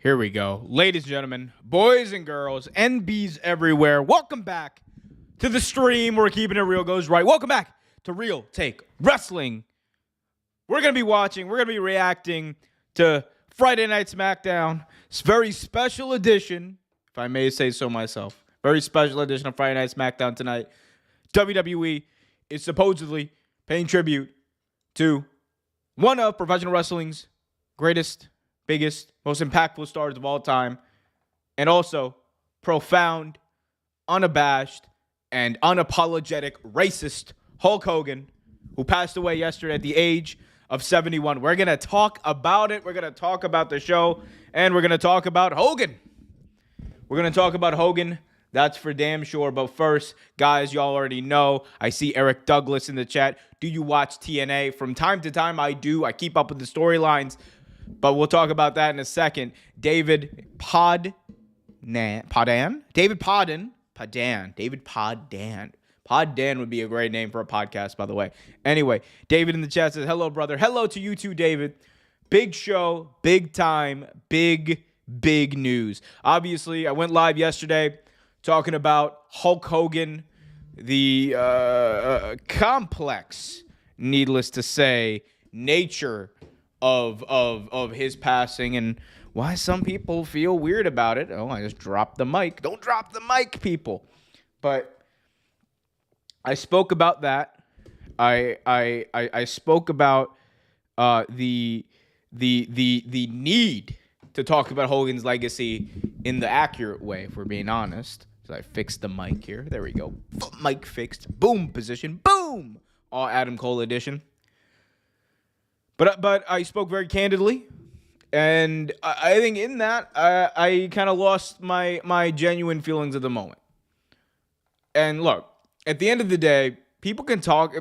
Here we go. Ladies and gentlemen, boys and girls, NBs everywhere, welcome back to the stream where Keeping It Real goes right. Welcome back to Real Take Wrestling. We're going to be watching, we're going to be reacting to Friday Night Smackdown. It's a very special edition, if I may say so myself. Very special edition of Friday Night Smackdown tonight. WWE is supposedly paying tribute to one of professional wrestling's greatest, biggest, most impactful stars of all time, and also profound, unabashed, and unapologetic racist Hulk Hogan, who passed away yesterday at the age of 71. We're going to talk about it. We're going to talk about the show, and we're going to talk about Hogan. We're going to talk about Hogan. That's for damn sure. But first, guys, y'all already know. I see Eric Douglas in the chat. Do you watch TNA? From time to time, I do. I keep up with the storylines. But we'll talk about that in a second. David Poddan. Poddan would be a great name for a podcast, by the way. Anyway, David in the chat says, hello, brother. Hello to you too, David. Big show, big time, big news. Obviously, I went live yesterday talking about Hulk Hogan, the complex, needless to say, nature of his passing and why some people feel weird about it. Oh, I just dropped the mic. Don't drop the mic, people. But I spoke about that. I spoke about the need to talk about Hogan's legacy in the accurate way, if we're being honest. So I fixed the mic here. There we go. Mic fixed. Boom position. Boom. All Adam Cole edition. But I spoke very candidly, and I think in that I kind of lost my genuine feelings of the moment. And look, at the end of the day, people can talk.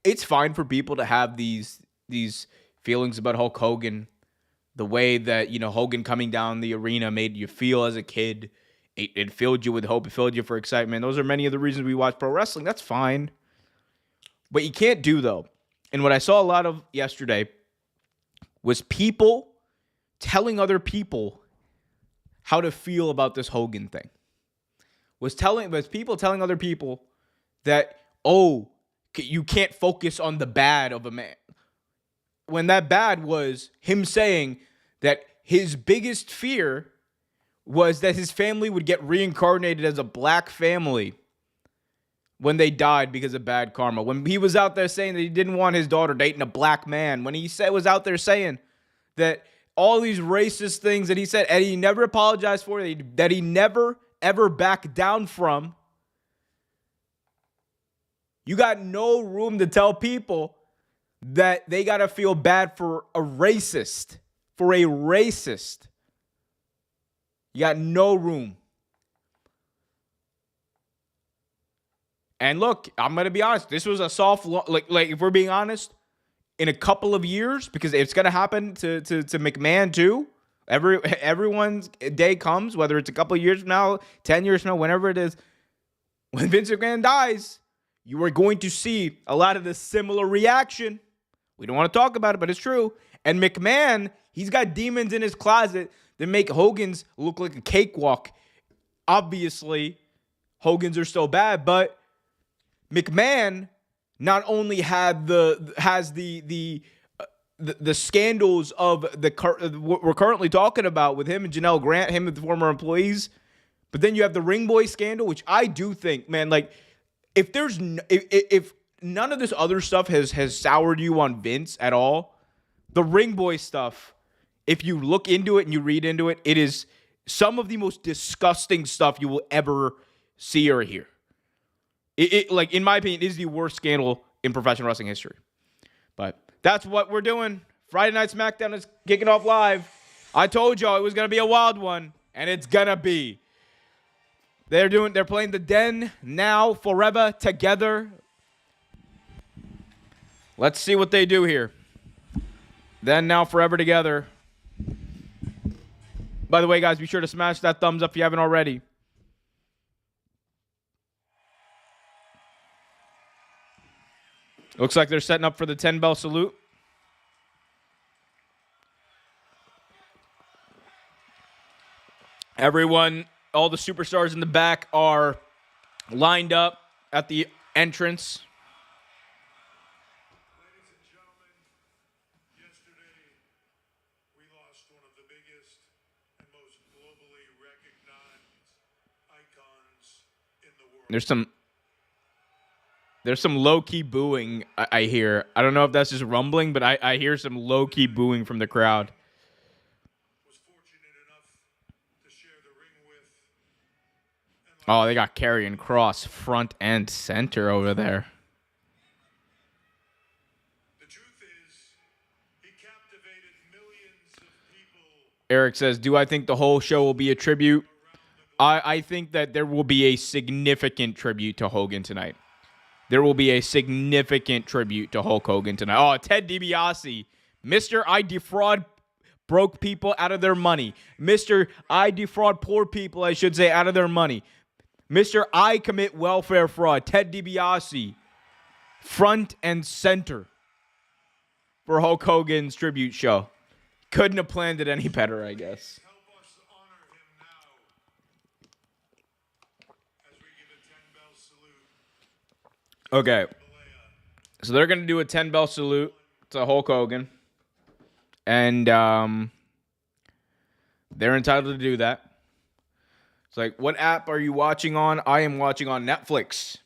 It's fine for people to have these feelings about Hulk Hogan, the way that Hogan coming down the arena made you feel as a kid. It filled you with hope. It filled you for excitement. Those are many of the reasons we watch pro wrestling. That's fine. What you can't do, though, and what I saw a lot of yesterday was people telling other people how to feel about this Hogan thing. Was people telling other people that, oh, you can't focus on the bad of a man. When that bad was him saying that his biggest fear was that his family would get reincarnated as a black family when they died because of bad karma. When he was out there saying that he didn't want his daughter dating a black man. When he was out there saying that all these racist things that he said, and he never apologized for, that he never, ever backed down from. You got no room to tell people that they got to feel bad for a racist. For a racist. You got no room. And look, I'm going to be honest. This was a soft, like if we're being honest, in a couple of years, because it's going to happen to McMahon too. Everyone's day comes, whether it's a couple of years from now, 10 years from now, whenever it is. When Vince McMahon dies, you are going to see a lot of the similar reaction. We don't want to talk about it, but it's true. And McMahon, he's got demons in his closet that make Hogan's look like a cakewalk. Obviously, Hogan's are still bad, but McMahon not only has the scandals of what we're currently talking about with him and Janelle Grant, him and the former employees, but then you have the Ring Boy scandal, which I do think, man, like if none of this other stuff has soured you on Vince at all, the Ring Boy stuff, if you look into it and you read into it, it is some of the most disgusting stuff you will ever see or hear. Like, in my opinion, is the worst scandal in professional wrestling history. But that's what we're doing. Friday Night Smackdown is kicking off live. I told y'all it was going to be a wild one, and it's going to be. They're playing The Den, Now, Forever, Together. Let's see what they do here. Then, Now, Forever, Together. By the way, guys, be sure to smash that thumbs up if you haven't already. Looks like they're setting up for the 10-bell salute. Everyone, all the superstars in the back are lined up at the entrance. Ladies and gentlemen, yesterday we lost one of the biggest and most globally recognized icons in the world. There's some low-key booing I hear. I don't know if that's just rumbling, but I hear some low-key booing from the crowd. Was fortunate enough to share the ring with. Oh, they got Karrion Kross front and center over there. The truth is, he captivated millions of people. Eric says, do I think the whole show will be a tribute? I think that there will be a significant tribute to Hogan tonight. There will be a significant tribute to Hulk Hogan tonight. Oh, Ted DiBiase, Mr. I defraud broke people out of their money. Mr. I defraud poor people, I should say, out of their money. Mr. I commit welfare fraud. Ted DiBiase, front and center for Hulk Hogan's tribute show. Couldn't have planned it any better, I guess. Help us honor him now as we give a 10-bell salute. Okay. So they're going to do a 10-bell salute to Hulk Hogan. And they're entitled to do that. It's like, what app are you watching on? I am watching on Netflix.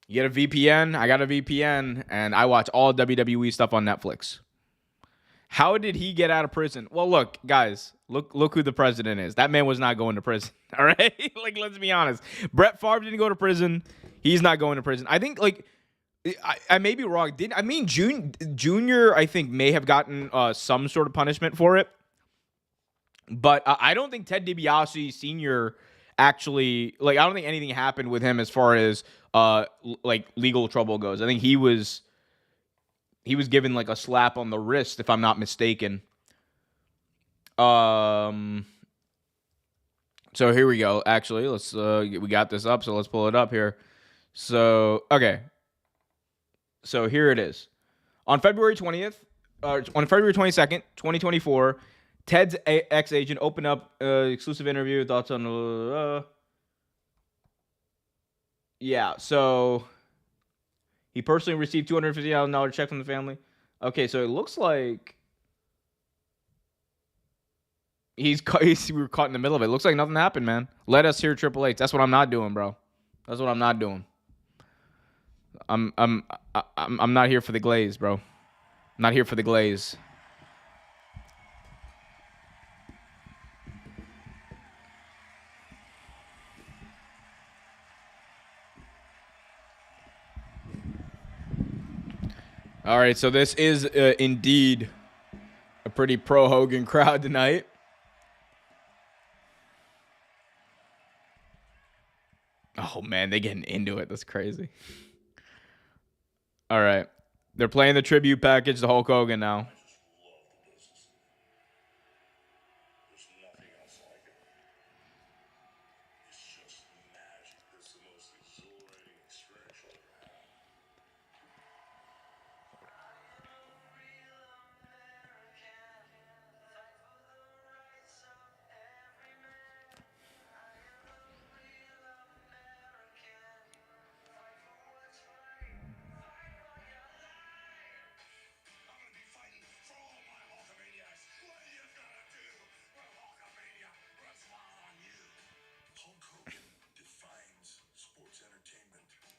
You get a VPN? I got a VPN, and I watch all WWE stuff on Netflix. How did he get out of prison? Well, look, guys, look who the president is. That man was not going to prison, all right? Like, let's be honest. Brett Favre didn't go to prison. He's not going to prison. I think, like, I may be wrong. Junior, I think, may have gotten some sort of punishment for it. But I don't think Ted DiBiase Sr. actually, like, I don't think anything happened with him as far as, like, legal trouble goes. I think he was given, like, a slap on the wrist, if I'm not mistaken. So here we go. Actually, let's, we got this up, so let's pull it up here. So, okay. So here it is. On February 20th, on February 22nd, 2024, Ted's ex-agent opened up exclusive interview, thoughts on yeah, so he personally received $250,000 check from the family. Okay, so it looks like we were caught in the middle of it. It looks like nothing happened, man. Let us hear Triple H. That's what I'm not doing, bro. That's what I'm not doing. I'm not here for the glaze, bro. I'm not here for the glaze. All right, so this is indeed a pretty pro-Hogan crowd tonight. Oh, man, they're getting into it. That's crazy. All right. They're playing the tribute package to Hulk Hogan now.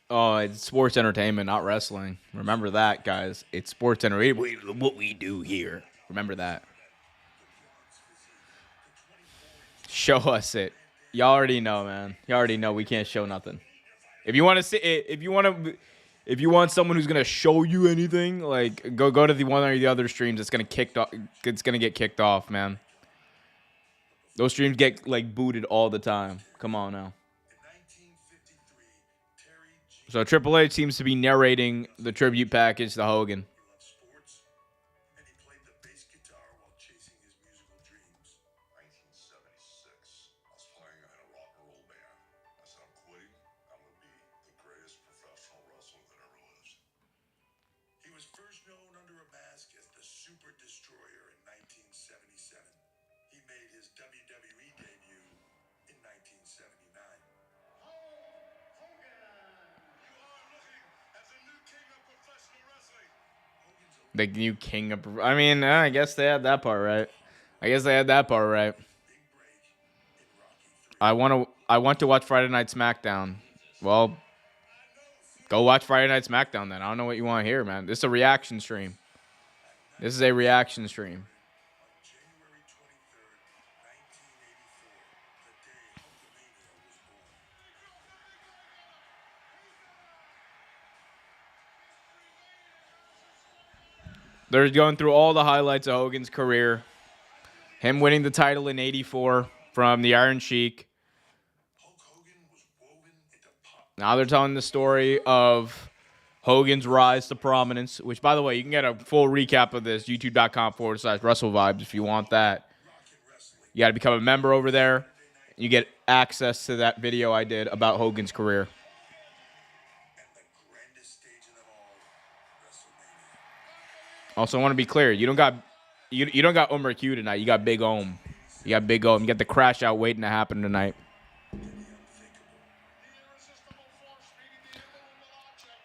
Oh, it's sports entertainment, not wrestling. Remember that, guys. It's sports entertainment. What we do here. Remember that. Show us it. Y'all already know, man. Y'all already know we can't show nothing. If you want to see it, if you want someone who's gonna show you anything, like go to the one or the other streams. It's gonna get kicked off, man. Those streams get like booted all the time. Come on now. So Triple H seems to be narrating the tribute package to Hogan. Super Destroyer in 1977. He made his WWE debut 1979. Hogan. You are looking at the new king of professional wrestling. The new king of. I mean, I guess they had that part right. I guess they had that part right. I want to watch Friday Night Smackdown. Well, go watch Friday Night Smackdown then. I don't know what you want to hear, man. This is a reaction stream. This is a reaction stream. January 23rd, 1984, the day Hulkamania was born. They're going through all the highlights of Hogan's career. Him winning the title in '84 from the Iron Sheik. Hulk Hogan was woven into pop. Now they're telling the story of Hogan's rise to prominence, which, by the way, you can get a full recap of this, youtube.com/WrestleVibes if you want that. You got to become a member over there. You get access to that video I did about Hogan's career. And the grandest stage of them all, WrestleMania. Also, I want to be clear, you don't got Omer Q tonight. You got Big Om. You got Big Om. You got the crash out waiting to happen tonight. The unthinkable. The irresistible force meeting the immovable object.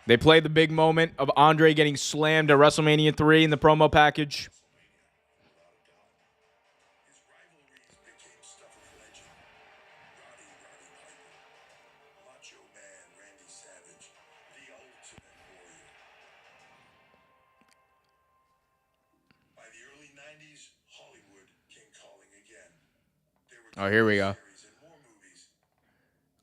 They played the big moment of Andre getting slammed at WrestleMania 3 in the promo package. His rivalries became stuff of legend. Roddy Piper, Macho Man Randy Savage, the Ultimate Warrior. By the early 90s, Hollywood came calling again. There were Oh, here we go. series and more movies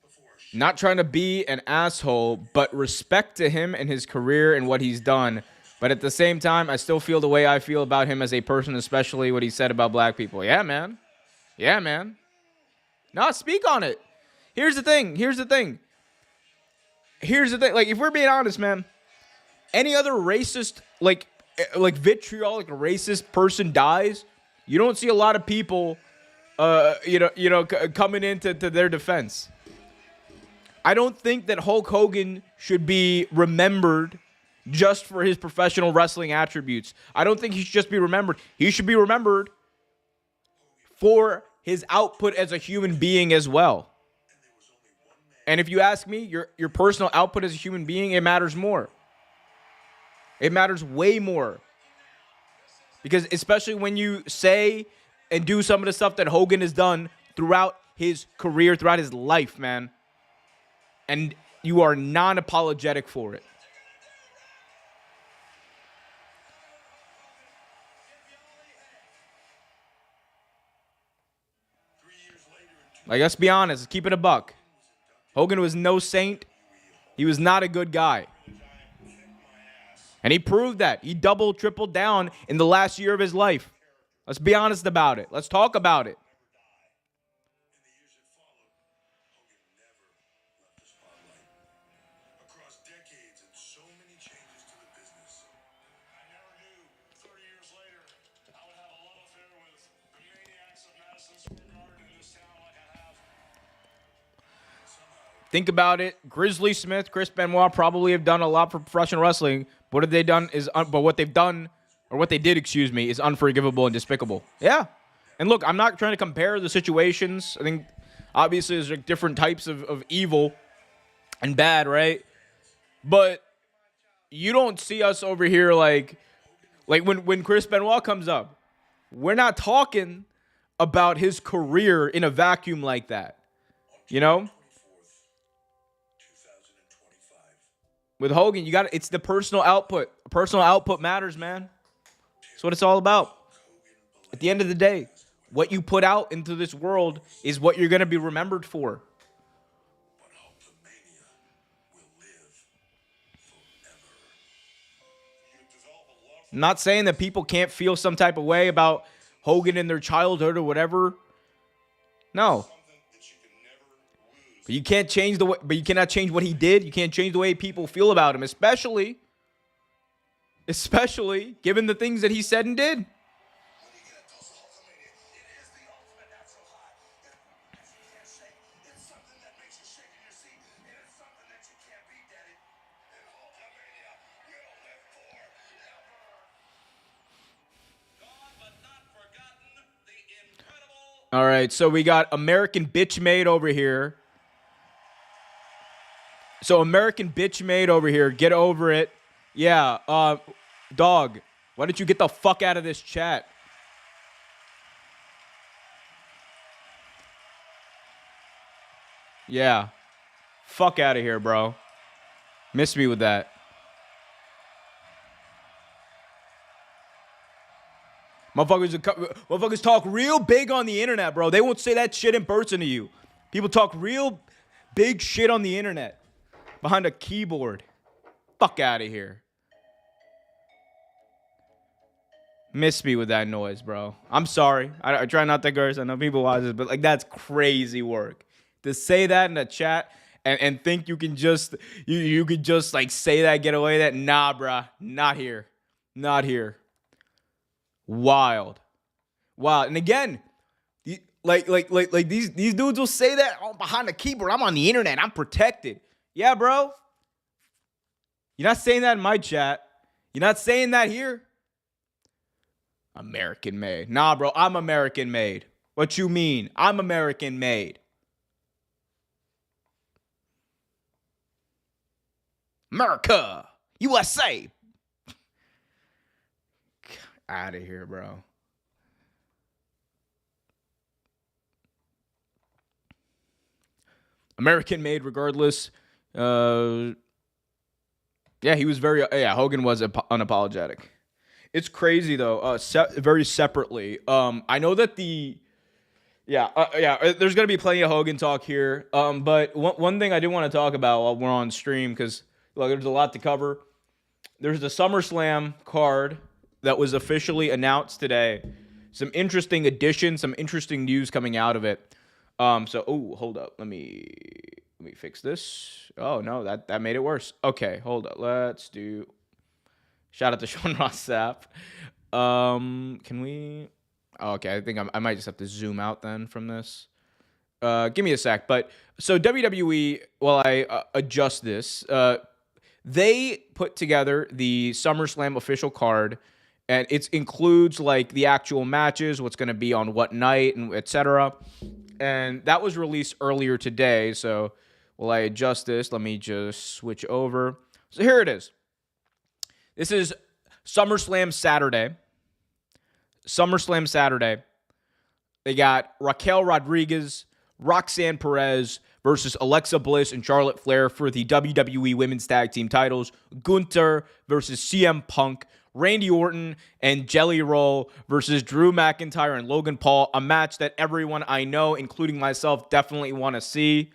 before a Not trying to be an asshole, but respect to him and his career and what he's done. But at the same time, I still feel the way I feel about him as a person, especially what he said about black people. Yeah, man. Yeah, man. No, speak on it. Here's the thing. Like, if we're being honest, man, any other racist, like vitriolic racist person dies, you don't see a lot of people, coming into their defense. I don't think that Hulk Hogan should be remembered just for his professional wrestling attributes. I don't think he should just be remembered. He should be remembered for his output as a human being as well. And if you ask me, your personal output as a human being, it matters more. It matters way more. Because especially when you say and do some of the stuff that Hogan has done throughout his career, throughout his life, man. And you are non-apologetic for it. Like, let's be honest, let's keep it a buck. Hogan was no saint. He was not a good guy. And he proved that. He doubled, tripled down in the last year of his life. Let's be honest about it. Let's talk about it. In the years that followed, Hogan never left the spotlight. Across decades and so many changes to the business. I never knew 30 years later I would have a love affair with the maniacs of Madison Square Garden in this town like I have. And somehow, Think about it. Grizzly Smith, Chris Benoit probably have done a lot for professional wrestling. What have they done what they did, is unforgivable and despicable. Yeah. And look, I'm not trying to compare the situations. I think obviously there's like different types of evil and bad, right? But you don't see us over here like when Chris Benoit comes up, we're not talking about his career in a vacuum like that. You know? 24th, 2025. With Hogan, it's the personal output. Personal output matters, man. That's what it's all about. At the end of the day, what you put out into this world is what you're going to be remembered for. But Hulkamania will live forever. You develop a love I'm not saying that people can't feel some type of way about Hogan in their childhood or whatever. No. something that you can never lose. But you can't change but you cannot change what he did. You can't change the way people feel about him, especially given the things that he said and did. When you get a dose of Hulkamania, it is the ultimate natural high. You can't shake. It's something that makes you shake in your seat. And it's something that you can't beat, Daddy. And Hulkamania will live forever. Gone but not forgotten, the All right, so we got American Bitch Made over here. Get over it. Yeah, dog, why don't you get the fuck out of this chat? Yeah. Fuck out of here, bro. Miss me with that. Motherfuckers talk real big on the internet, bro. They won't say that shit in person to you. People talk real big shit on the internet. Behind a keyboard. Fuck out of here. Miss me with that noise, bro. I'm sorry. I try not to curse. I know people watch this, but like that's crazy work. To say that in the chat and think you can just you could just like say that, get away with that. Nah, bruh. Not here. Not here. Wild. And again, like these dudes will say that behind the keyboard. I'm on the internet. I'm protected. Yeah, bro. You're not saying that in my chat. You're not saying that here. American made. Nah, bro. I'm American made. What you mean? I'm American made. America. USA. Out of here, bro. American made regardless. Yeah, he was Hogan was unapologetic. It's crazy though. Very separately. I know that there's gonna be plenty of Hogan talk here. But one thing I do want to talk about while we're on stream, because there's a lot to cover. There's the SummerSlam card that was officially announced today. Some interesting additions, some interesting news coming out of it. Hold up. Let me fix this. Oh no, that made it worse. Okay, hold up. Let's do. Shout out to Sean Ross Sapp. Can we? Okay, I think I might just have to zoom out then from this. Give me a sec. But so WWE, while I adjust this, they put together the SummerSlam official card, and it includes like the actual matches, what's going to be on what night, and etc. And that was released earlier today. So while I adjust this, let me just switch over. So here it is. This is SummerSlam Saturday. They got Raquel Rodriguez, Roxanne Perez versus Alexa Bliss and Charlotte Flair for the WWE Women's Tag Team titles. Gunther versus CM Punk. Randy Orton and Jelly Roll versus Drew McIntyre and Logan Paul. A match that everyone I know, including myself, definitely want to see.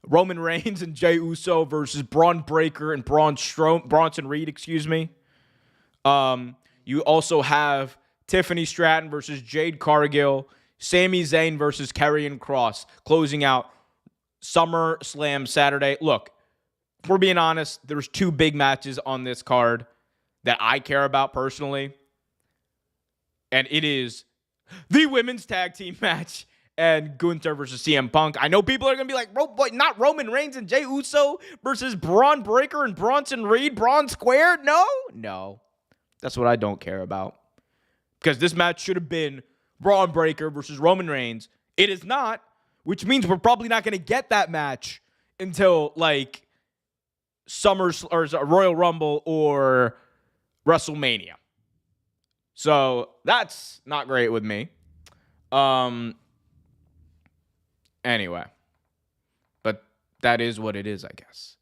Roman Reigns and Jey Uso versus Braun Breaker and Bronson Reed, You also have Tiffany Stratton versus Jade Cargill. Sami Zayn versus Karrion Kross. Closing out SummerSlam Saturday. Look, if we're being honest, there's two big matches on this card that I care about personally. And it is the women's tag team match and Gunther versus CM Punk. I know people are going to be like, not Roman Reigns and Jey Uso versus Braun Breaker and Bronson Reed, Braun Squared? No. That's what I don't care about. Because this match should have been Braun Breaker versus Roman Reigns. It is not, which means we're probably not going to get that match until like Royal Rumble or WrestleMania. So that's not great with me. Anyway, but that is what it is, I guess.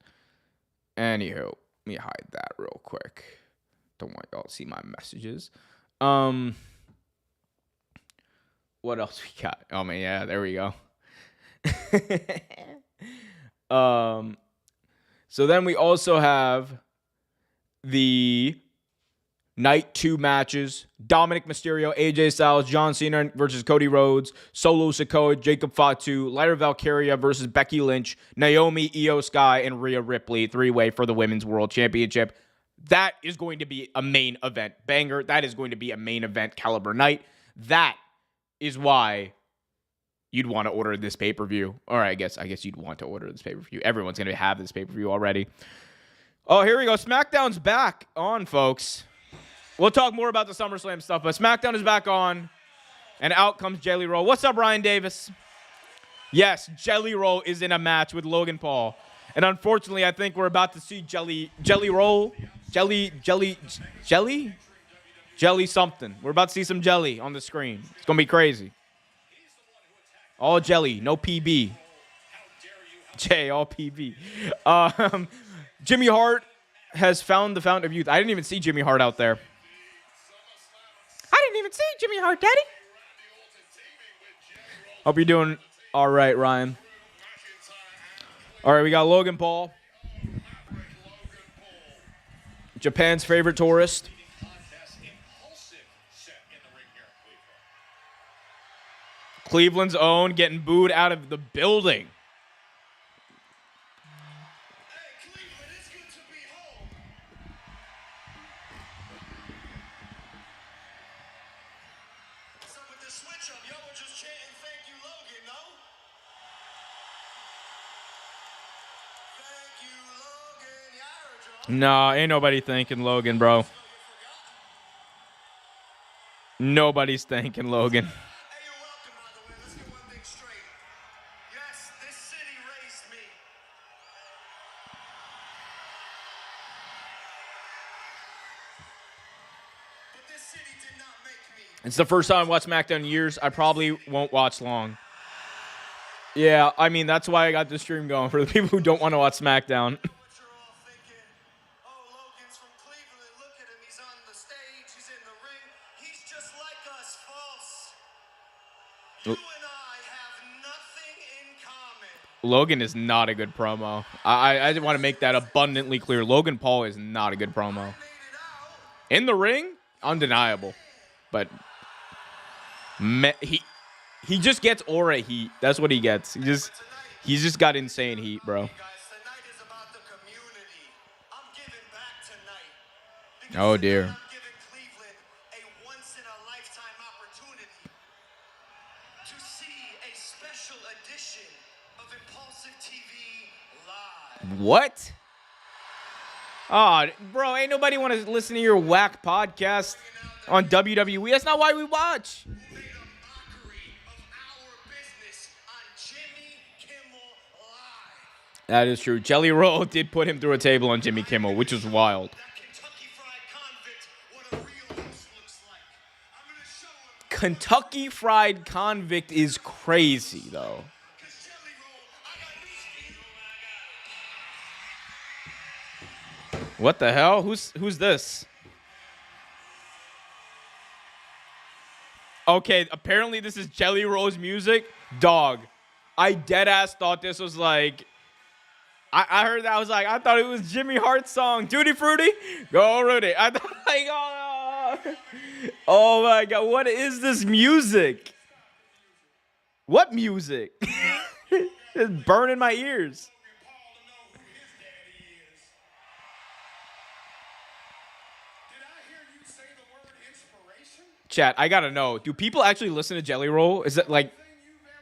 Anywho, let me hide that real quick. Don't want y'all to see my messages. What else we got? Oh man, yeah, there we go. So then we also have the Night 2 matches. Dominic Mysterio, AJ Styles, John Cena versus Cody Rhodes. Solo Sikoa, Jacob Fatu. Lyra Valkyria versus Becky Lynch. Naomi, Io Sky, and Rhea Ripley. Three-way for the Women's World Championship. That is going to be a main event banger. That is going to be a main event caliber night. That is why you'd want to order this pay-per-view. Or I guess you'd want to order this pay-per-view. Everyone's going to have this pay-per-view already. Oh, here we go. SmackDown's back on, folks. We'll talk more about the SummerSlam stuff, but SmackDown is back on. And out comes Jelly Roll. What's up, Ryan Davis? Yes, Jelly Roll is in a match with Logan Paul. And unfortunately, I think we're about to see Jelly something. We're about to see some jelly on the screen. It's going to be crazy. All jelly, no PB. J, all PB. Jimmy Hart has found the fountain of youth. I didn't even see Jimmy Hart out there. I didn't even see Jimmy Hart, Daddy. Hope you're doing all right, Ryan. All right, we got Logan Paul. Japan's favorite tourist. Cleveland's own getting booed out of the building. Nah, ain't nobody thanking Logan, bro. Nobody's thanking Logan. Hey, you're welcome, by the way. Let's get one thing straight. Yes, this city raised me. But this city did not make me. It's the first time I watched SmackDown in years. I probably won't watch long. Yeah, I mean, that's why I got the stream going, for the people who don't want to watch SmackDown. What you're all thinking, oh, Logan's from Cleveland. Look at him. He's on the stage. He's in the ring. He's just like us. False. You and I have nothing in common. Logan is not a good promo. I want to make that abundantly clear. Logan Paul is not a good promo. Made it out. In the ring, undeniable. But he just gets aura heat. That's what he gets. He's just got insane heat, bro. Guys, tonight is about the community. I'm giving back tonight. Because Oh, dear. tonight I'm giving Cleveland a once-in-a-lifetime opportunity to see a special edition of Impulsive TV Live. What? Oh, bro, ain't nobody want to listen to your whack podcast on WWE. That's not why we watch. Made a mockery of our business on Jimmy Kimmel Live. That is true. Jelly Roll did put him through a table on Jimmy Kimmel, which was wild. That Kentucky Fried Convict, what a real host looks like. I'm gonna show him. Kentucky Fried Convict is crazy, though. Cause Jelly Roll, I got news for you. What the hell? Who's this? Okay, apparently this is Jelly Roll's music. Dog, I deadass thought this was like... I heard that. I thought it was Jimmy Hart's song. Tutti Frutti? Go Rudy. I thought, oh my God, what is this music? What music? It's burning my ears. Chat, I gotta know. Do people actually listen to Jelly Roll? Is it like...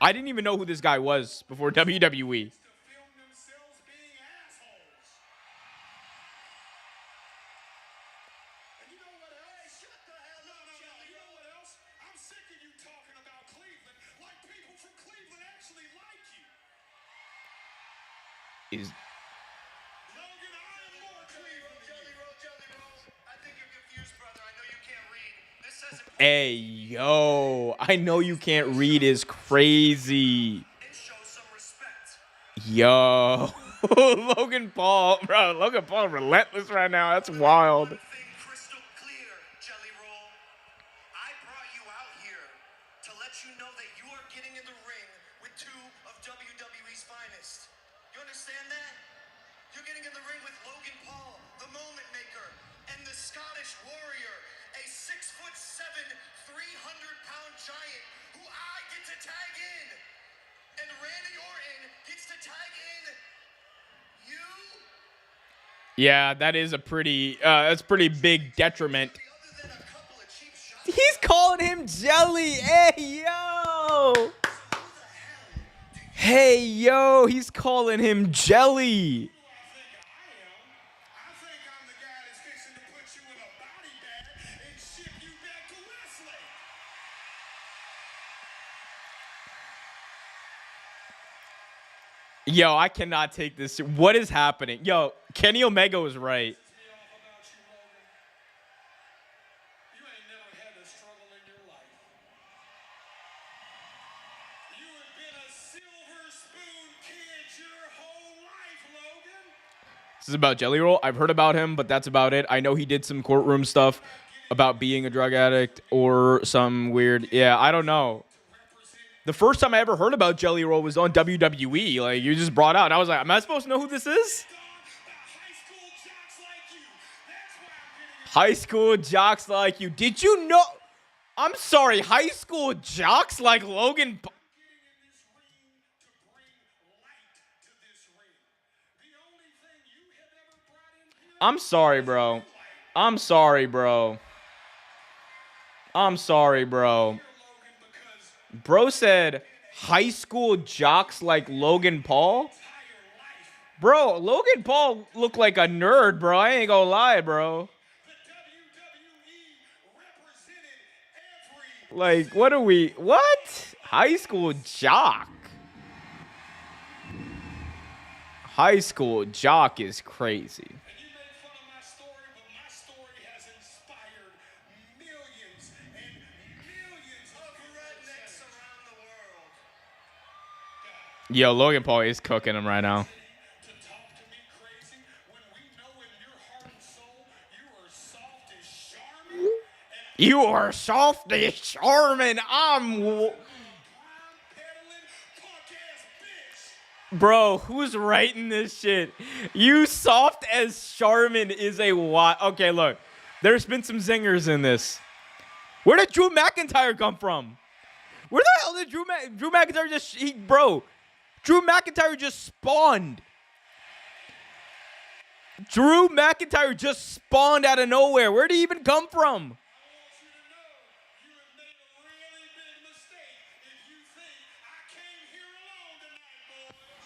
I didn't even know who this guy was before WWE. Is... Logan, I am more Cleveland. Jelly Roll. I think you're confused, brother. I know you can't read. This says Hey, yo. I know you can't read is crazy. and show some respect. Yo. Logan Paul. Bro, Logan Paul relentless right now. That's wild. One thing crystal clear, Jelly Roll. I brought you out here to let you know that you are getting in the ring with two of WWE's finest. You understand that? You're getting in the ring with Logan Paul, the Moment Maker, and the Scottish Warrior, a 6'7", 300-pound giant who I get to tag in. And Randy Orton gets to tag in you. Yeah, that is a pretty that's pretty big detriment. Other than a couple of cheap shots. He's calling him Jelly. Hey, yo. Hey, yo. He's calling him Jelly. I think I'm the guy that's fixing to put you in a body bag and ship you back to wrestling. Yo, I cannot take this. What is happening? Yo, Kenny Omega was right. You ain't never had a struggle in your life. You have been a silver spoon kid your whole life, Logan. This is about Jelly Roll. I've heard about him, but that's about it. I know he did some courtroom stuff about being a drug addict or some weird. Yeah, I don't know. The first time I ever heard about Jelly Roll was on WWE. Like, you just brought out. I was like, am I supposed to know who this is? High school jocks like you. Did you know? I'm sorry, high school jocks like Logan. I'm sorry, bro. I'm sorry, bro. I'm sorry, bro. Bro said high school jocks like Logan Paul. Bro, Logan Paul looked like a nerd, bro. I ain't gonna lie, bro. Like, what are we? What? High school jock. High school jock is crazy. And you made fun of my story, but my story has inspired millions and millions of rednecks around the world. Yo, Logan Paul is cooking him right now. To talk to me crazy when we know in your heart and soul you are soft as Charmin and You are soft as Charmin. I'm. peddling punk ass bitch. Bro, who's writing this shit? You soft as Charmin is a what? Okay, look. There's been some zingers in this. Where did Drew McIntyre come from? Where the hell did Drew McIntyre just... Bro, Drew McIntyre just spawned. Drew McIntyre just spawned out of nowhere. Where did he even come from? I want you to know you have made a really big mistake if you think I came here alone tonight, boys.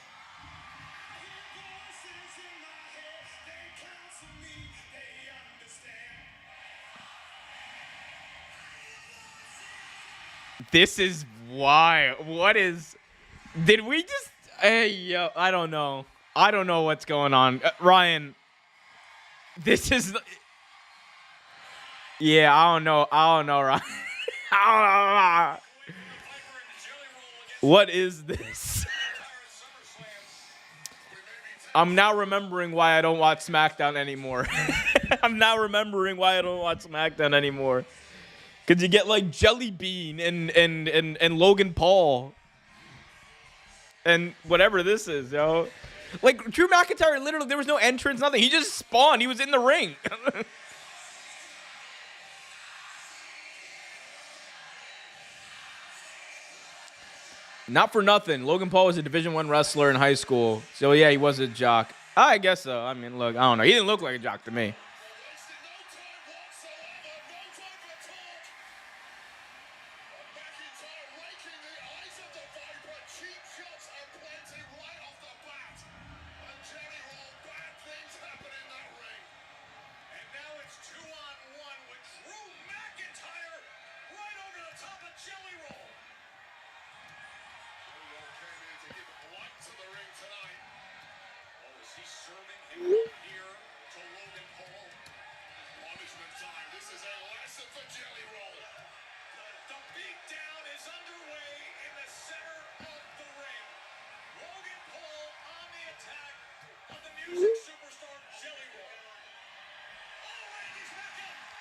I hear voices in my head, they counsel me, they understand. This is wild. What is... Did we just... Hey, yo, I don't know. I don't know what's going on. Ryan, this is... Yeah, I don't know, Ryan. I don't know. What is this? I'm now remembering why I don't watch SmackDown anymore. I'm now remembering why I don't watch SmackDown anymore. Because you get like Jelly Bean and Logan Paul. And whatever this is, yo. Like, Drew McIntyre, literally, there was no entrance, nothing. He just spawned. He was in the ring. Not for nothing. Logan Paul was a Division I wrestler in high school. So, yeah, he was a jock. I guess so. I mean, look, I don't know. He didn't look like a jock to me.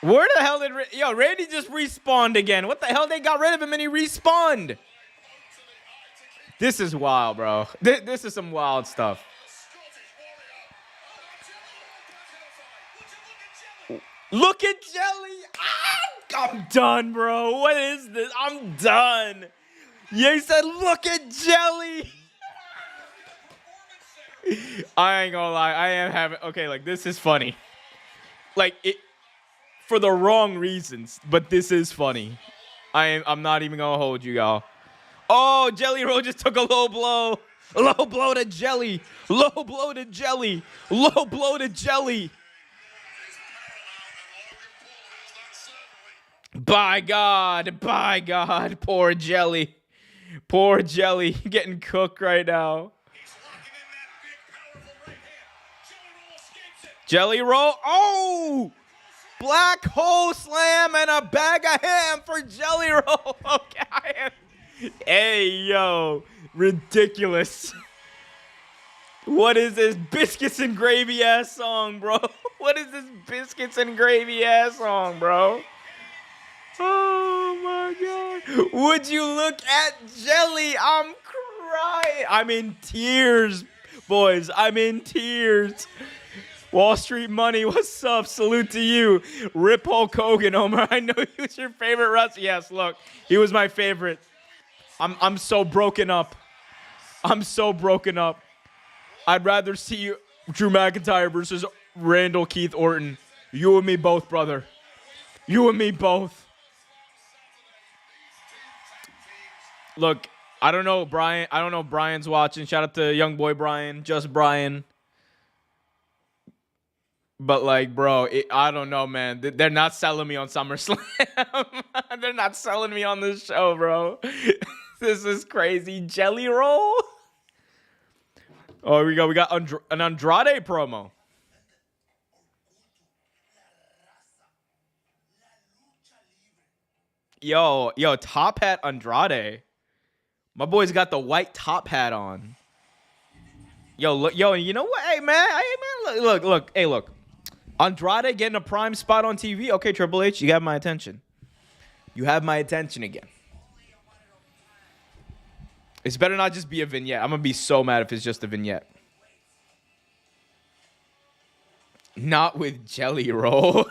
Where the hell did... Randy just respawned again. What the hell? They got rid of him and he respawned. This is wild, bro. This is some wild stuff. Look at Jelly. I'm done, bro. What is this? I'm done. Yeah, he said, look at Jelly. I ain't gonna lie. I am having... Okay, like, this is funny. Like, it... For the wrong reasons, but this is funny. I'm not even gonna hold you, y'all. Oh, Jelly Roll just took a low blow. Low blow to Jelly. Low blow to Jelly. Low blow to Jelly. By God, poor Jelly. Poor Jelly, getting cooked right now. Jelly roll. Oh! Black hole slam and a bag of ham for Jelly Roll. Okay. Hey, yo. Ridiculous. What is this biscuits and gravy ass song, bro? What is this biscuits and gravy ass song, bro? Oh, my God. Would you look at Jelly? I'm crying. I'm in tears, boys. I'm in tears. Wall Street Money, what's up? Salute to you. Rip Hulk Hogan, Omar. I know he was your favorite wrestler. Yes, look, he was my favorite. I'm so broken up. I'm so broken up. I'd rather see Drew McIntyre versus Randall Keith Orton. You and me both, brother. You and me both. Look, I don't know, Brian. I don't know if Brian's watching. Shout out to young boy Brian, just Brian. But, like, bro, I don't know, man. They're not selling me on SummerSlam. They're not selling me on this show, bro. This is crazy. Jelly Roll? Oh, here we go. We got an Andrade promo. Yo, top hat Andrade. My boy's got the white top hat on. Yo, look, you know what? Hey, man, look. Hey, look. Andrade getting a prime spot on TV. Okay, Triple H, you have my attention. You have my attention again. It's better not just be a vignette. I'm going to be so mad if it's just a vignette. Not with Jelly Roll.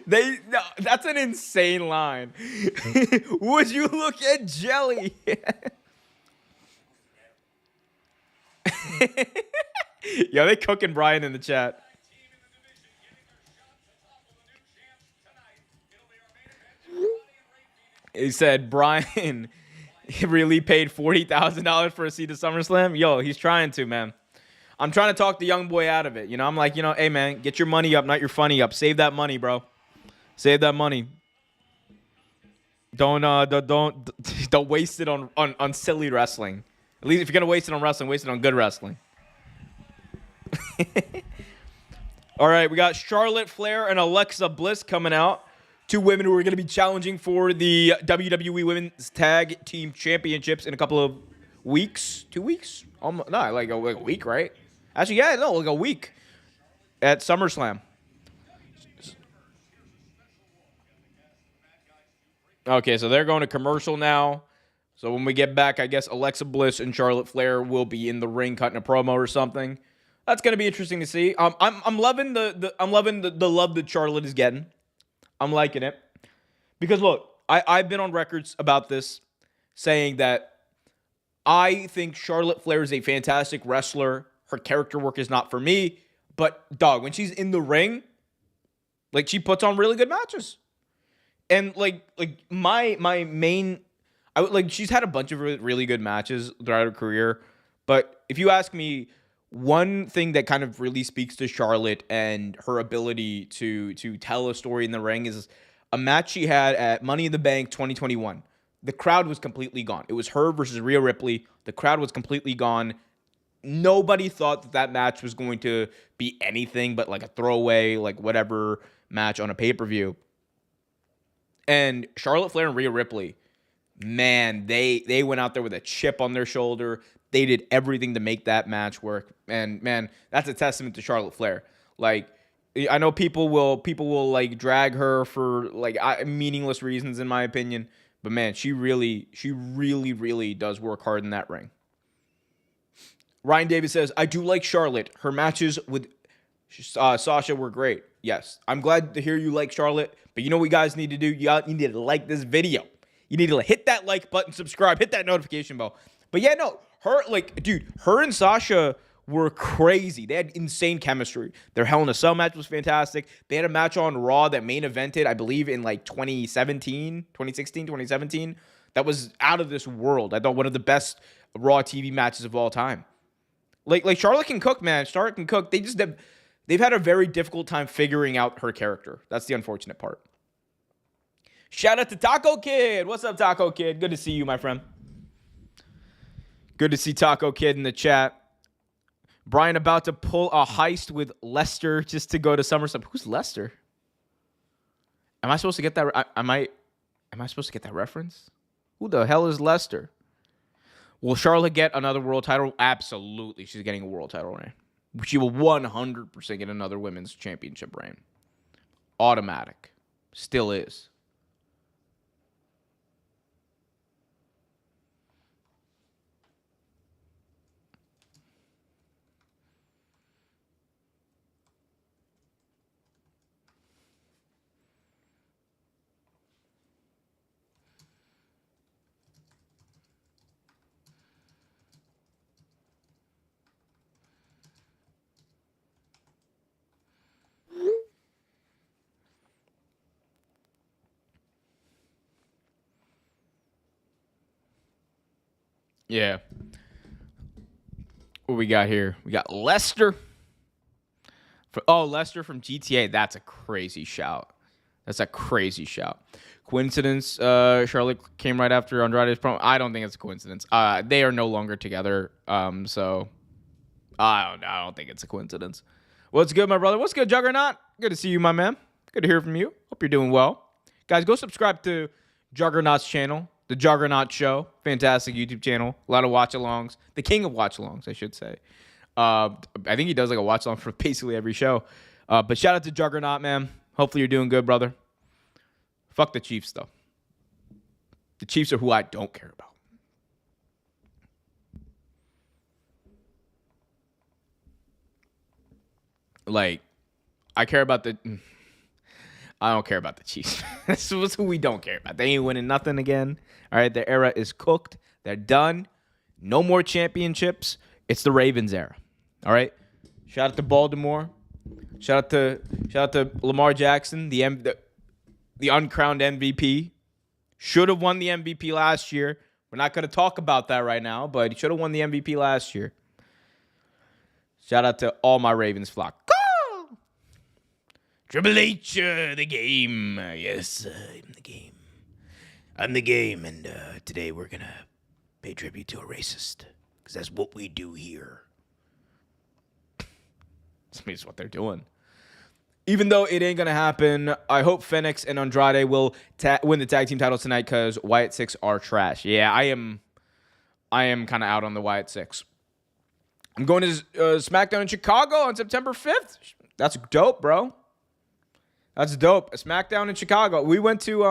No, that's an insane line. Would you look at Jelly? Yo, they cooking Brian in the chat. He said, Brian really paid $40,000 for a seat at SummerSlam. Yo, he's trying to, man. I'm trying to talk the young boy out of it. You know, I'm like, hey, man, get your money up, not your funny up. Save that money, bro. Save that money. Don't waste it on silly wrestling. At least if you're gonna waste it on wrestling, waste it on good wrestling. All right, we got Charlotte Flair and Alexa Bliss coming out. Two women who are going to be challenging for the WWE Women's Tag Team Championships in a couple of weeks. 2 weeks? Like a week, right? Actually, yeah, no, like a week at SummerSlam. Okay, so they're going to commercial now. So when we get back, I guess Alexa Bliss and Charlotte Flair will be in the ring cutting a promo or something. That's going to be interesting to see. I'm loving the love that Charlotte is getting. I'm liking it. Because, look, I've been on records about this saying that I think Charlotte Flair is a fantastic wrestler. Her character work is not for me. But, dog, when she's in the ring, like, she puts on really good matches. And, like my main... she's had a bunch of really good matches throughout her career. But if you ask me, one thing that kind of really speaks to Charlotte and her ability to tell a story in the ring is a match she had at Money in the Bank 2021. The crowd was completely gone. It was her versus Rhea Ripley. The crowd was completely gone. Nobody thought that match was going to be anything but like a throwaway, like whatever match on a pay-per-view. And Charlotte Flair and Rhea Ripley, man, they went out there with a chip on their shoulder. They did everything to make that match work. And man, that's a testament to Charlotte Flair. Like, I know people will like drag her for like meaningless reasons in my opinion, but man, she really does work hard in that ring. Ryan Davis says, I do like Charlotte. Her matches with Sasha were great. Yes, I'm glad to hear you like Charlotte, but you know what you guys need to do? You need to like this video. You need to hit that like button, subscribe, hit that notification bell. But yeah, no, her and Sasha were crazy. They had insane chemistry. Their Hell in a Cell match was fantastic. They had a match on Raw that main evented, I believe, in like 2016, 2017. That was out of this world. I thought one of the best Raw TV matches of all time. Like Charlotte can cook, man. Charlotte can cook. They've had a very difficult time figuring out her character. That's the unfortunate part. Shout out to Taco Kid. What's up, Taco Kid? Good to see you, my friend. Good to see Taco Kid in the chat. Brian about to pull a heist with Lester just to go to SummerSlam. Who's Lester? Am I supposed to get that? Am I supposed to get that reference? Who the hell is Lester? Will Charlotte get another world title? Absolutely. She's getting a world title reign. She will 100% get another women's championship reign. Automatic. Still is. Yeah. What we got here? We got Lester. Lester from GTA. That's a crazy shout. That's a crazy shout. Coincidence? Charlotte came right after Andrade's promo. I don't think it's a coincidence. They are no longer together. So I don't think it's a coincidence. What's good, my brother? What's good, Juggernaut? Good to see you, my man. Good to hear from you. Hope you're doing well. Guys, go subscribe to Juggernaut's channel. The Juggernaut Show, fantastic YouTube channel. A lot of watch-alongs. The king of watch-alongs, I should say. I think he does like a watch-along for basically every show. But shout out to Juggernaut, man. Hopefully you're doing good, brother. Fuck the Chiefs, though. The Chiefs are who I don't care about. Like, I care about the... I don't care about the Chiefs. This is who we don't care about. They ain't winning nothing again. All right, their era is cooked. They're done. No more championships. It's the Ravens era. All right. Shout out to Baltimore. Shout out to Lamar Jackson, the uncrowned MVP. Should have won the MVP last year. We're not going to talk about that right now, but he should have won the MVP last year. Shout out to all my Ravens flock. Triple H, the game. Yes, I'm the game. I'm the game, and today we're going to pay tribute to a racist, because that's what we do here. That's what they're doing. Even though it ain't going to happen, I hope Phoenix and Andrade will win the tag team titles tonight, because Wyatt 6 are trash. Yeah, I am kind of out on the Wyatt 6. I'm going to SmackDown in Chicago on September 5th. That's dope, bro. That's dope. A SmackDown in Chicago. We went to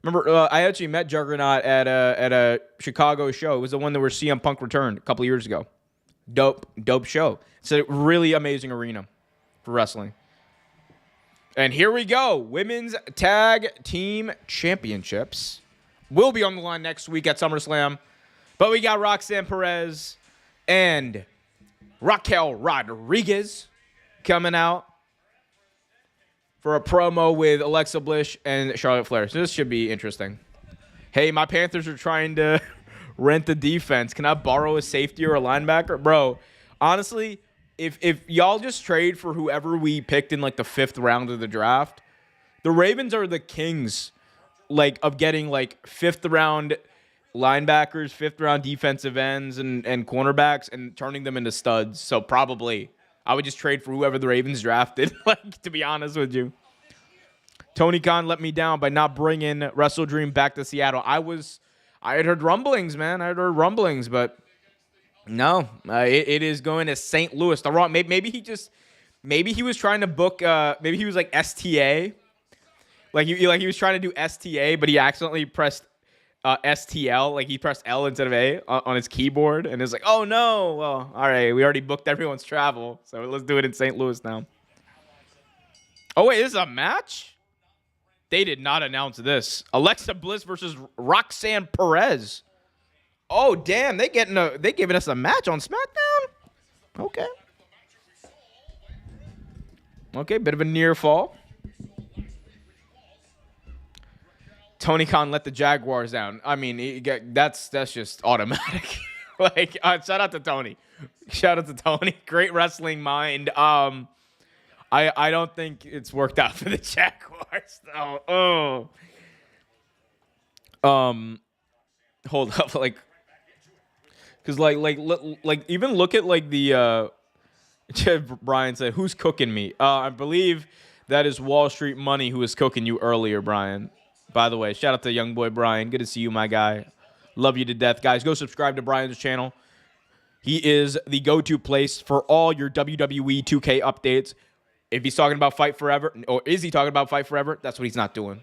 remember I actually met Juggernaut at a Chicago show. It was the one where CM Punk returned a couple of years ago. Dope show. It's a really amazing arena for wrestling. And here we go. Women's Tag Team Championships will be on the line next week at SummerSlam. But we got Roxanne Perez and Raquel Rodriguez coming out for a promo with Alexa Bliss and Charlotte Flair. So this should be interesting. Hey, my Panthers are trying to rent the defense. Can I borrow a safety or a linebacker? Bro, honestly, if y'all just trade for whoever we picked in like the 5th round of the draft, the Ravens are the kings like of getting like 5th round linebackers, 5th round defensive ends and cornerbacks and turning them into studs. So probably I would just trade for whoever the Ravens drafted, like, to be honest with you. Tony Khan let me down by not bringing Wrestle Dream back to Seattle. I had heard rumblings, man. I had heard rumblings, but no, it is going to St. Louis. Maybe he was trying to book. Maybe he was like STA, like he was trying to do STA, but he accidentally pressed STL, like he pressed L instead of A on his keyboard, and it's like, oh no, well, all right, we already booked everyone's travel, so let's do it in St. Louis now. Oh wait, this is a match? They did not announce this. Alexa Bliss versus Roxanne Perez. Oh damn, they giving us a match on SmackDown? Okay, bit of a near fall. Tony Khan let the Jaguars down. I mean, that's just automatic. Like, shout out to Tony. Great wrestling mind. I don't think it's worked out for the Jaguars though. Hold up, like, cause like even look at like the Brian said, "Who's cooking me?" I believe that is Wall Street Money who was cooking you earlier, Brian. By the way, shout out to young boy Brian. Good to see you, my guy. Love you to death, guys. Go subscribe to Brian's channel. He is the go-to place for all your WWE 2K updates. If he's talking about Fight Forever, or is he talking about Fight Forever? That's what he's not doing.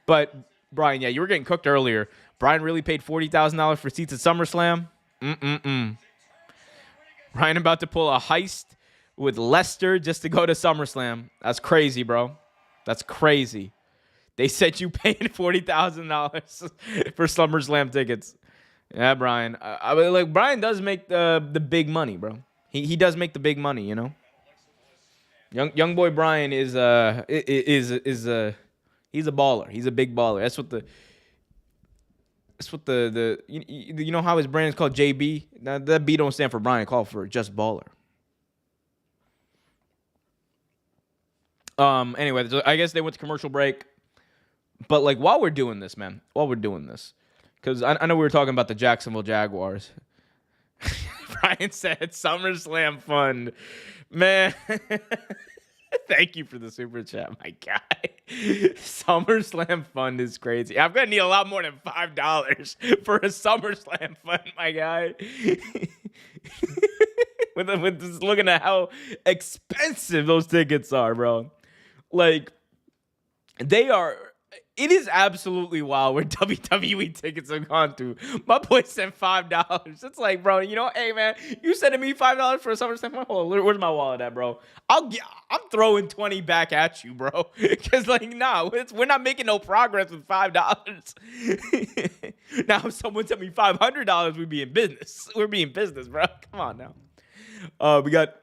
But, Brian, yeah, you were getting cooked earlier. Brian really paid $40,000 for seats at SummerSlam? Brian about to pull a heist with Lester just to go to SummerSlam. That's crazy, bro. That's crazy. They said you paid $40,000 for SummerSlam tickets. Yeah, Brian. Brian does make the big money, bro. He does make the big money, you know. Young boy Brian is he's a baller. He's a big baller. That's what you know how his brand is called JB. Now, that B don't stand for Brian. Call for just baller. Anyway, so I guess they went to commercial break. But like while we're doing this, because I know we were talking about the Jacksonville Jaguars. Brian said SummerSlam fun. Man, thank you for the super chat, my guy. SummerSlam fund is crazy. I'm going to need a lot more than $5 for a SummerSlam fund, my guy. with just looking at how expensive those tickets are, bro. Like, they are... It is absolutely wild where WWE tickets have gone to. My boy said $5. It's like, bro, you know, hey, man, you sending me $5 for a SummerSlam? Where's my wallet at, bro? I'm throwing 20 back at you, bro. Because, like, nah, we're not making no progress with $5. Now, if someone sent me $500, we'd be in business. We're being business, bro. Come on now. We got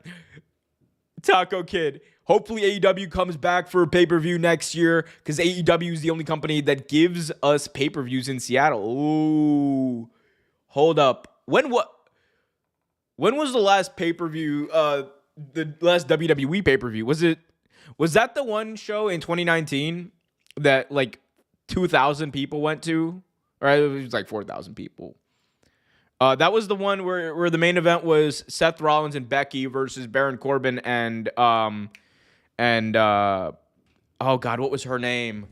Taco Kid. Hopefully AEW comes back for a pay-per-view next year because AEW is the only company that gives us pay-per-views in Seattle. Ooh. Hold up. When was the last pay-per-view, the last WWE pay-per-view? Was that the one show in 2019 that like 2,000 people went to? Or it was like 4,000 people. That was the one where the main event was Seth Rollins and Becky versus Baron Corbin and oh God, what was her name?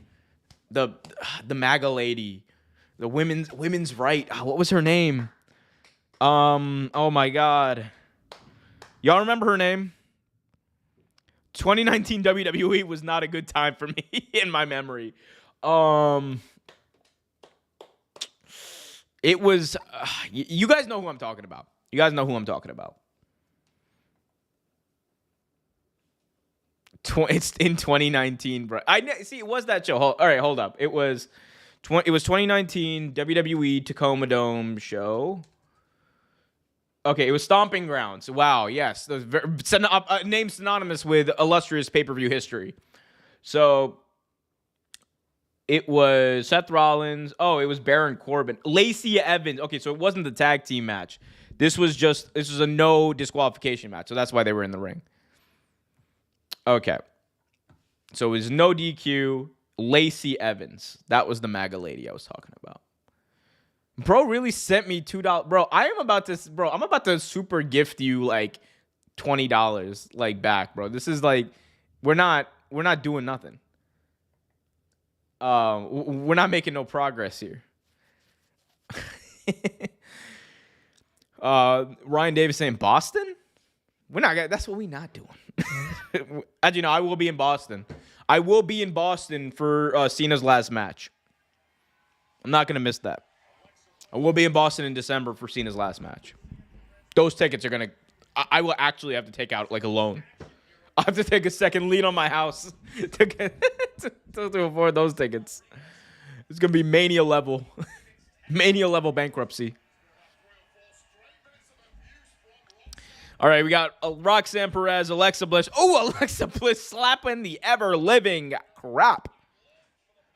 The MAGA lady, the women's right. What was her name? Oh my God, y'all remember her name? 2019 WWE was not a good time for me in my memory. It was. You guys know who I'm talking about. It's in 2019, bro. See. It was that show. All right, hold up. It was 2019 WWE Tacoma Dome show. Okay, it was Stomping Grounds. Wow, yes, a name synonymous with illustrious pay-per-view history. So it was Seth Rollins. Oh, it was Baron Corbin, Lacey Evans. Okay, so it wasn't the tag team match. This was a no disqualification match. So that's why they were in the ring. Okay. So it was no DQ, Lacey Evans. That was the MAGA lady I was talking about. Bro really sent me $2. Bro, I'm about to super gift you like $20 like back, bro. This is like we're not doing nothing. We're not making no progress here. Ryan Davis saying Boston? That's what we're not doing. As you know, I will be in Boston. I will be in Boston for Cena's last match. I'm not going to miss that. I will be in Boston in December for Cena's last match. Those tickets are going to... I will actually have to take out like a loan. I'll have to take a second lien on my house to afford those tickets. It's going to be Mania level. Mania level bankruptcy. All right, we got Roxanne Perez, Alexa Bliss. Oh, Alexa Bliss slapping the ever-living crap.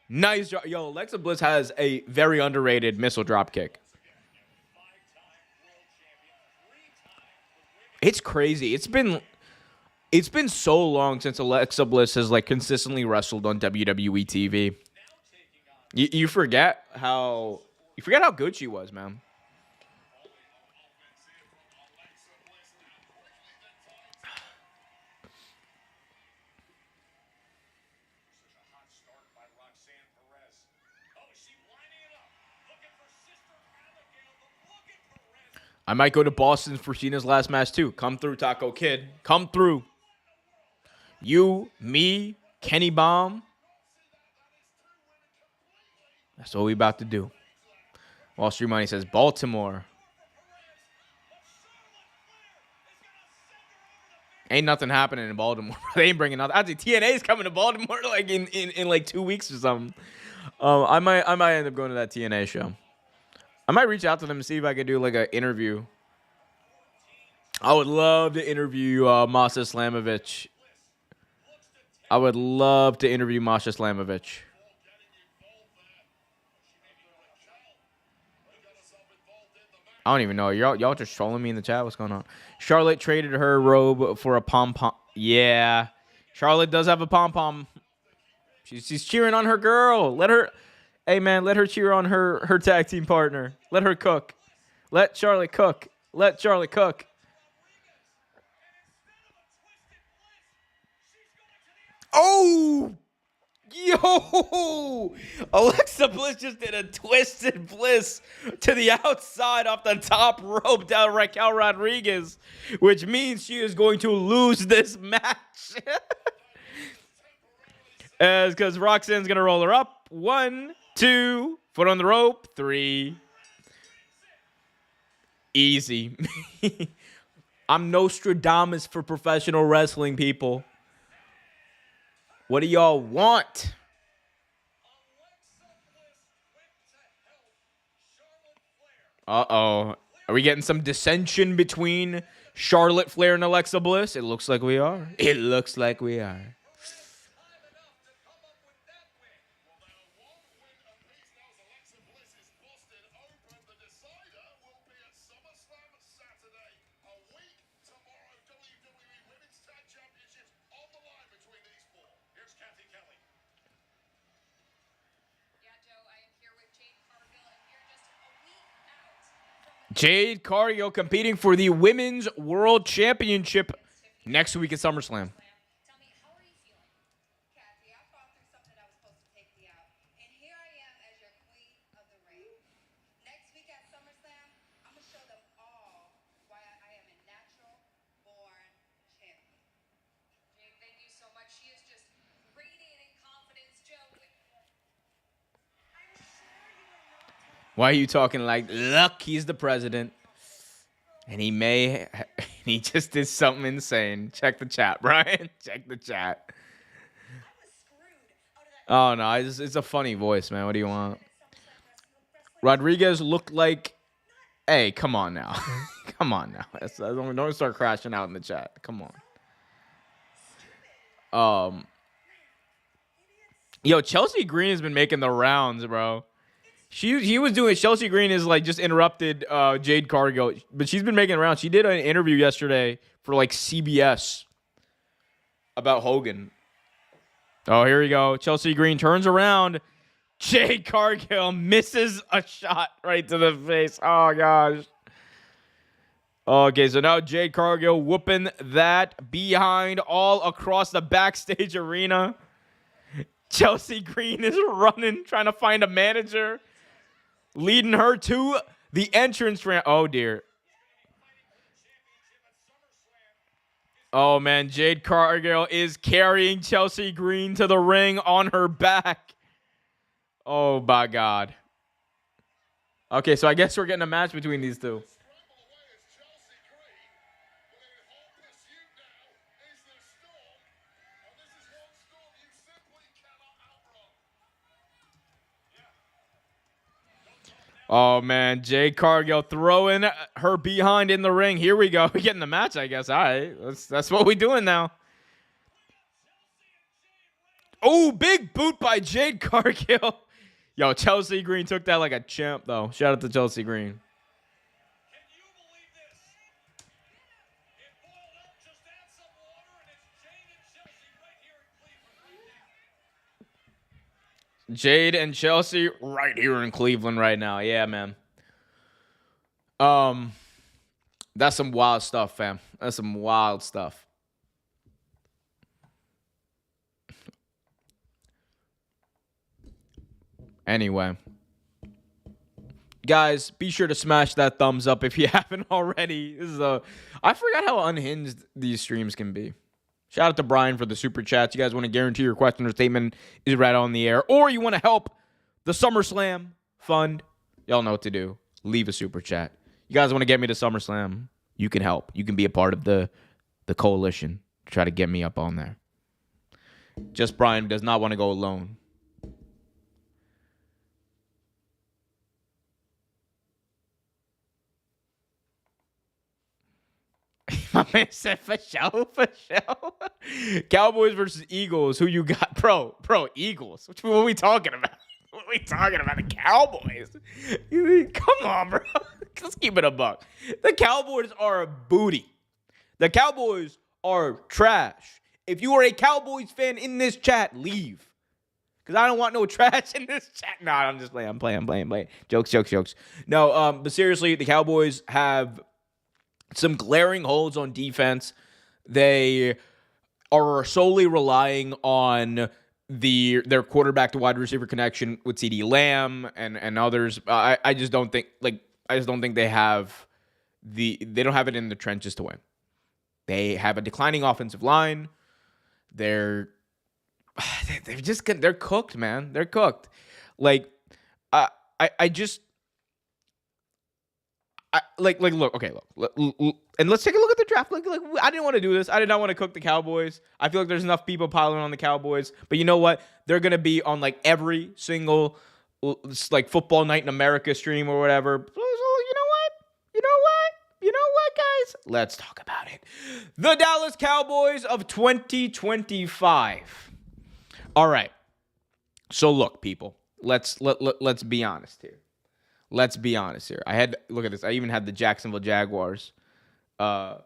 Nice job. Yo, Alexa Bliss has a very underrated missile drop kick. It's crazy. It's been so long since Alexa Bliss has like consistently wrestled on WWE TV. You forget how good she was, man. I might go to Boston for Cena's last match too. Come through, Taco Kid. Come through. You, me, Kenny Bomb. That's what we about to do. Wall Street Money says Baltimore. Ain't nothing happening in Baltimore. They ain't bringing nothing. Actually, TNA's coming to Baltimore like in like 2 weeks or something. I might end up going to that TNA show. I might reach out to them and see if I could do like an interview. I would love to interview Masha Slamovich. I would love to interview Masha Slamovich. I don't even know. Y'all just trolling me in the chat. What's going on? Charlotte traded her robe for a pom-pom. Yeah. Charlotte does have a pom-pom. She's cheering on her girl. Let her... Hey, man, let her cheer on her tag team partner. Let her cook. Let Charlotte cook. Let Charlotte cook. Oh! Yo! Alexa Bliss just did a twisted bliss to the outside off the top rope down Raquel Rodriguez, which means she is going to lose this match. Because Roxanne's going to roll her up. 1, 2, foot on the rope. 3. Easy. I'm Nostradamus for professional wrestling, people. What do y'all want? Uh-oh. Are we getting some dissension between Charlotte Flair and Alexa Bliss? It looks like we are. It looks like we are. Jade Cargill competing for the Women's World Championship next week at SummerSlam. Tell me, how are you feeling? Kathy, I've gone through something that was supposed to take me out. And here I am as your queen of the ring. Next week at SummerSlam, I'm going to show them all why I am a natural-born champion. Jade, thank you so much. She is just radiating confidence, Joe. Why are you talking like, look, he's the president. And he just did something insane. Check the chat, Brian. Check the chat. Oh, no, it's a funny voice, man. What do you want? Rodriguez looked like, hey, come on now. Come on now. Don't start crashing out in the chat. Come on. Yo, Chelsea Green has been making the rounds, bro. He was doing. Chelsea Green is like just interrupted Jade Cargill, but she's been making around. She did an interview yesterday for like CBS about Hogan. Oh, here we go. Chelsea Green turns around. Jade Cargill misses a shot right to the face. Oh gosh. Okay, so now Jade Cargill whooping that behind all across the backstage arena. Chelsea Green is running, trying to find a manager. Leading her to the entrance ramp. Oh, dear. Oh, man. Jade Cargill is carrying Chelsea Green to the ring on her back. Oh, my God. Okay, so I guess we're getting a match between these two. Oh, man. Jade Cargill throwing her behind in the ring. Here we go. We're getting the match, I guess. All right. That's what we're doing now. Oh, big boot by Jade Cargill. Yo, Chelsea Green took that like a champ, though. Shout out to Chelsea Green. Jade and Chelsea right here in Cleveland right now. Yeah, man. That's some wild stuff, fam. That's some wild stuff. Anyway. You Guys, be sure to smash that thumbs up if you haven't already. I forgot how unhinged these streams can be. Shout out to Brian for the super chats. You guys want to guarantee your question or statement is right on the air, or you want to help the SummerSlam fund, y'all know what to do. Leave a super chat. You guys want to get me to SummerSlam, you can help. You can be a part of the coalition to try to get me up on there. Just Brian does not want to go alone. My man said for show. Cowboys versus Eagles. Who you got? Bro, Eagles. What are we talking about? What are we talking about? The Cowboys? Come on, bro. Let's keep it a buck. The Cowboys are a booty. The Cowboys are trash. If you are a Cowboys fan in this chat, leave. Because I don't want no trash in this chat. No, I'm just playing. I'm playing. Jokes. No, but seriously, the Cowboys have some glaring holes on defense. They are solely relying on their quarterback to wide receiver connection with CeeDee Lamb and others. I just don't think they don't have it in the trenches to win. They have a declining offensive line. They're cooked, man. They're cooked. Like look, and let's take a look at the draft. Like, I didn't want to do this. I did not want to cook the Cowboys. I feel like there's enough people piling on the Cowboys. But you know what? They're gonna be on like every single like football night in America stream or whatever. So you know what, guys? Let's talk about it. The Dallas Cowboys of 2025. All right. So look, people. Let's be honest here. Let's be honest here. Look at this. I even had the Jacksonville Jaguars pulled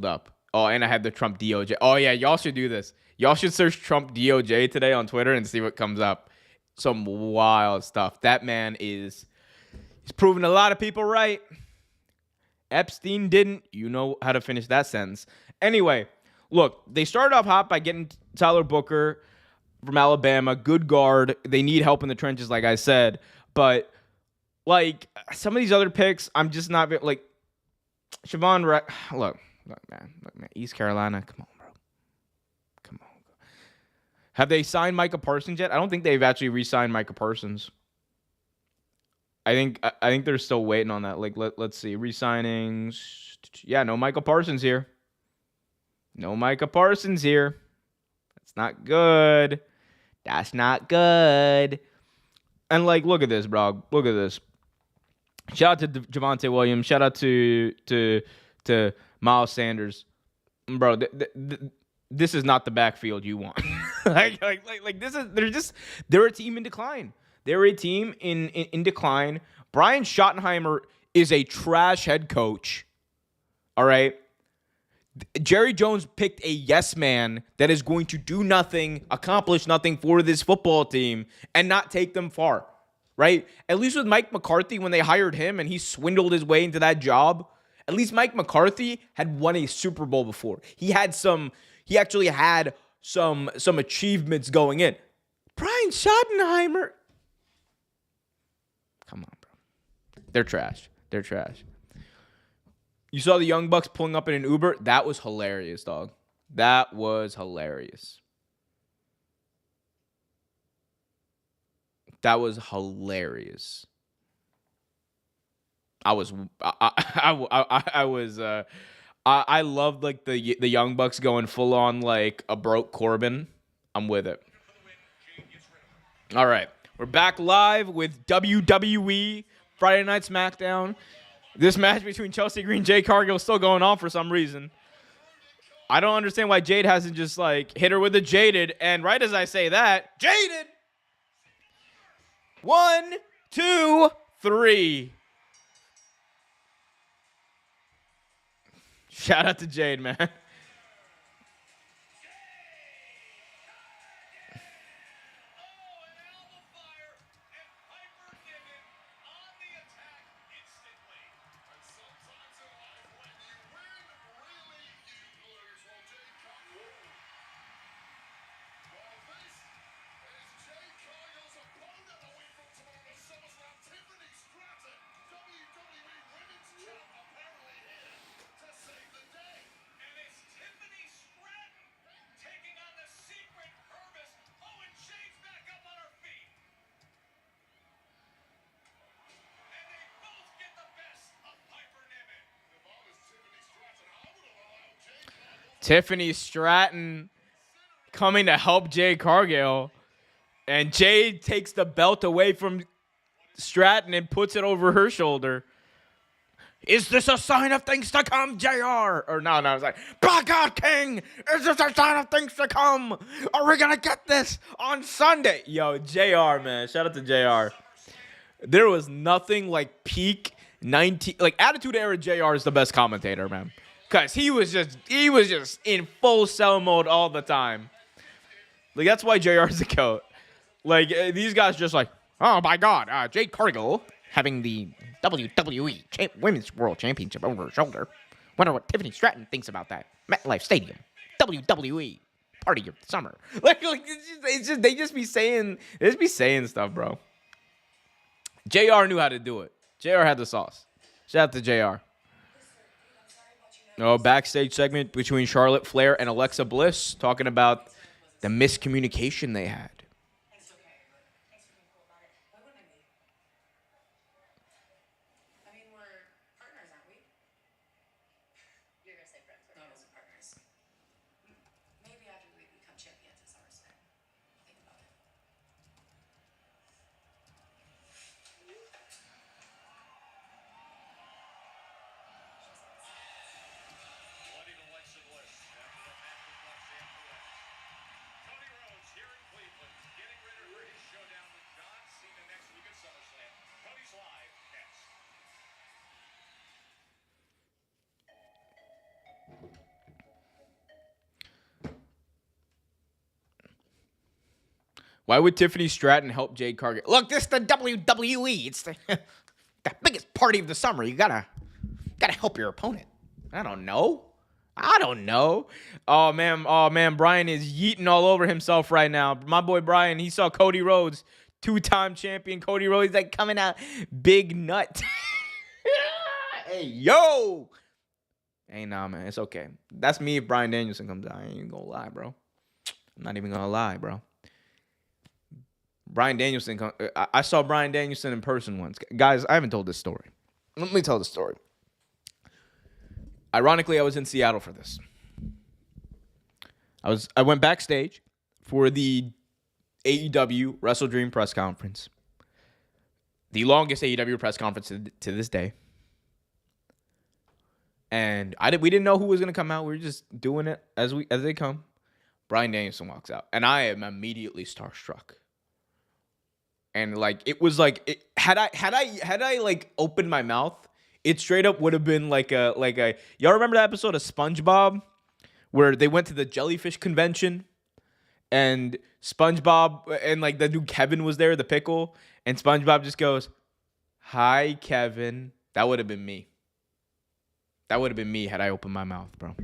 up. Oh, and I had the Trump DOJ. Oh, yeah, y'all should do this. Y'all should search Trump DOJ today on Twitter and see what comes up. Some wild stuff. That man he's proven a lot of people right. Epstein didn't. You know how to finish that sentence. Anyway, look, they started off hot by getting Tyler Booker from Alabama, good guard. They need help in the trenches, like I said. But, like, some of these other picks, I'm just not, like, Siobhan, look, man, East Carolina, come on, bro. Come on. Have they signed Micah Parsons yet? I don't think they've actually re-signed Micah Parsons. I think they're still waiting on that. Like, let's see, re-signings. Yeah, no Micah Parsons here. No Micah Parsons here. That's not good. That's not good. And, like, look at this, bro. Look at this. Shout out to Javonte Williams. Shout out to Miles Sanders. Bro, this is not the backfield you want. like this is they're a team in decline. They're a team in decline. Brian Schottenheimer is a trash head coach. All right. Jerry Jones picked a yes man that is going to do nothing, accomplish nothing for this football team, and not take them far, right? At least with Mike McCarthy, when they hired him and he swindled his way into that job, at least Mike McCarthy had won a Super Bowl before. He actually had some achievements going in. Brian Schottenheimer, come on, bro. They're trash. You saw the Young Bucks pulling up in an Uber? That was hilarious, dog. That was hilarious. I loved like the Young Bucks going full on like a broke Corbin. I'm with it. All right. We're back live with WWE Friday Night Smackdown. This match between Chelsea Green and Jade Cargill is still going on for some reason. I don't understand why Jade hasn't just like hit her with a jaded. And right as I say that, jaded. 1, 2, 3. Shout out to Jade, man. Tiffany Stratton coming to help Jade Cargill. And Jade takes the belt away from Stratton and puts it over her shoulder. Is this a sign of things to come, JR? Or no, it's like, by God, King, is this a sign of things to come? Are we going to get this on Sunday? Yo, JR, man. Shout out to JR. There was nothing like peak 19, like Attitude Era JR is the best commentator, man. Because he was just in full sell mode all the time. Like, that's why JR is the GOAT. Like, these guys just like, oh my God, Jade Cargill having the WWE Women's World Championship over her shoulder. Wonder what Tiffany Stratton thinks about that. MetLife Stadium, WWE party of the summer. Like it's just they just be saying stuff, bro. JR knew how to do it. JR had the sauce. Shout out to JR. Oh, backstage segment between Charlotte Flair and Alexa Bliss talking about the miscommunication they had. It's okay, but thanks for being cool about it. Why wouldn't I be? I mean, we're partners, aren't we? You're gonna say friends. No, those are partners. Maybe after we become champions at SummerSlam. Think about it. Bloodied Alexa Bliss after the match with Los Angeles. Cody Rhodes here in Cleveland, getting ready for his showdown with John Cena next week at SummerSlam. Cody's live next. Why would Tiffany Stratton help Jade Cargill? Look, this is the WWE. It's the biggest party of the summer. You gotta help your opponent. I don't know. Oh man, Brian is yeeting all over himself right now. My boy Brian, he saw Cody Rhodes, 2-time champion Cody Rhodes, he's like coming out big nut. Hey, yo. Hey, nah, man, it's okay. That's me if Bryan Danielson comes out. I ain't even gonna lie, bro. I'm not even gonna lie, bro. Bryan Danielson, I saw Bryan Danielson in person once. Guys, I haven't told this story. Let me tell the story. Ironically, I was in Seattle for this. I went backstage for the AEW Wrestle Dream press conference. The longest AEW press conference to this day. And we didn't know who was gonna come out. We were just doing it as they come. Bryan Danielson walks out, and I am immediately starstruck. And like it was like had I like opened my mouth, it straight up would have been like a y'all remember that episode of SpongeBob where they went to the jellyfish convention and SpongeBob and like the dude Kevin was there, the pickle, and SpongeBob just goes, "Hi, Kevin." That would have been me. That would have been me had I opened my mouth, bro.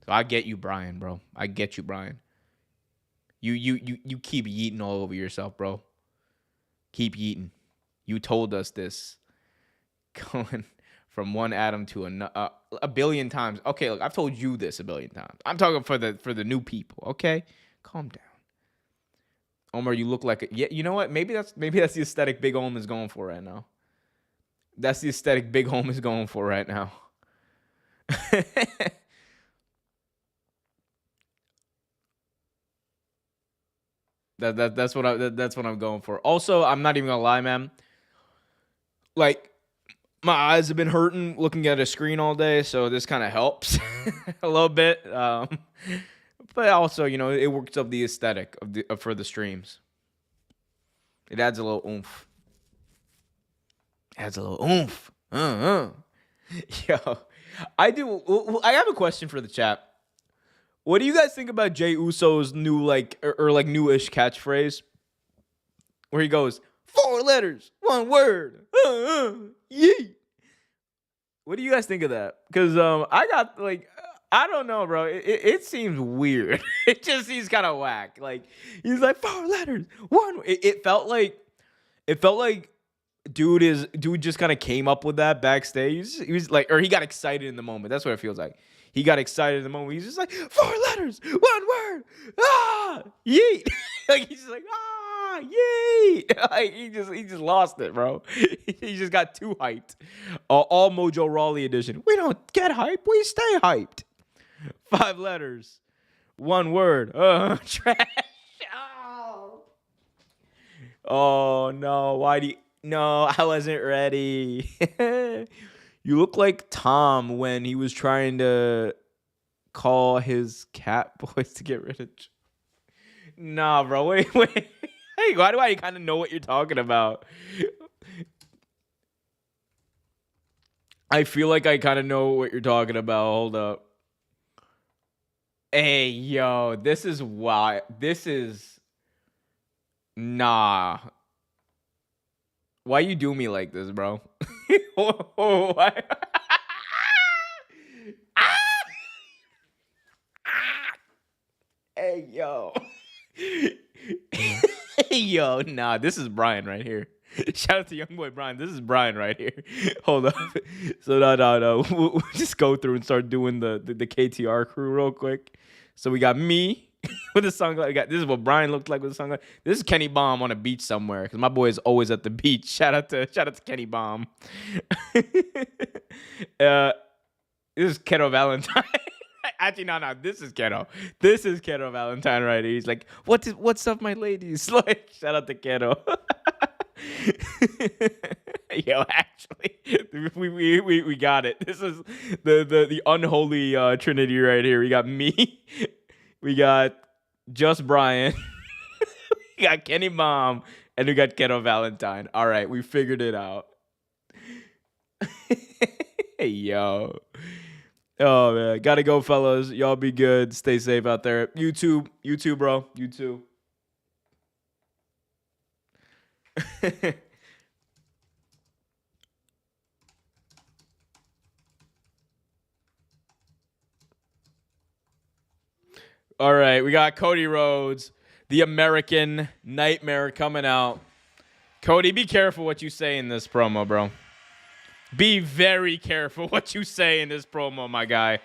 So I get you, Brian, bro. I get you, Brian. You keep yeeting all over yourself, bro. Keep yeeting. You told us this. Going from one atom to another a billion times. Okay, look, I've told you this a billion times. I'm talking for the new people. Okay, calm down. Omar, you look like yeah. You know what? Maybe that's the aesthetic Big Om is going for right now. That's the aesthetic Big Om is going for right now. That's what I'm going for. Also, I'm not even gonna lie, man. Like, my eyes have been hurting looking at a screen all day, so this kind of helps a little bit. But also, you know, it works up the aesthetic for the streams. It adds a little oomph. Yo, I have a question for the chat. What do you guys think about Jey Uso's new or newish catchphrase? Where he goes, 4 letters, 1 word. Yeet. What do you guys think of that? Because I got I don't know, bro. It seems weird. It just seems kind of whack. Like he's like 4 letters, 1. It felt like dude just kind of came up with that backstage. He was like, or he got excited in the moment. That's what it feels like. He got excited in the moment. He's just like 4 letters, 1 word. Ah, yeet. Like he's just like yeet. Like he just lost it, bro. He just got too hyped. All Mojo Rawley edition. We don't get hyped. We stay hyped. 5 letters. 1 word. Trash. Oh. Oh no. Why do you? No, I wasn't ready. You look like Tom when he was trying to call his cat boys to get rid of. Nah, bro. Wait. Hey, why do I kind of know what you're talking about? I feel like I kind of know what you're talking about. Hold up. Hey, yo, this is why. This is. Nah. Why you do me like this, bro? Why? Hey, yo. Hey, yo, nah, this is Brian right here. Shout out to young boy Brian. This is Brian right here. Hold up. So no. We'll just go through and start doing the KTR crew real quick. So we got me with a sunglass. This is what Brian looked like with a sunglass. This is Kenny Baum on a beach somewhere because my boy is always at the beach. Shout out to Kenny Baum. This is Keto Valentine. Actually, no. This is Keto. This is Keto Valentine right here. He's like, what's up, my ladies? Like, shout out to Keto. Yo, actually, we got it. This is the unholy trinity right here. We got me, we got just Brian, we got Kenny Mom, and we got Keto Valentine. All right, we figured it out. Hey, yo. Oh man, gotta go, fellas. Y'all be good. Stay safe out there. You too, bro. You too. All right, we got Cody Rhodes, the American Nightmare, coming out. Cody, be careful what you say in this promo, bro. Be very careful what you say in this promo, my guy.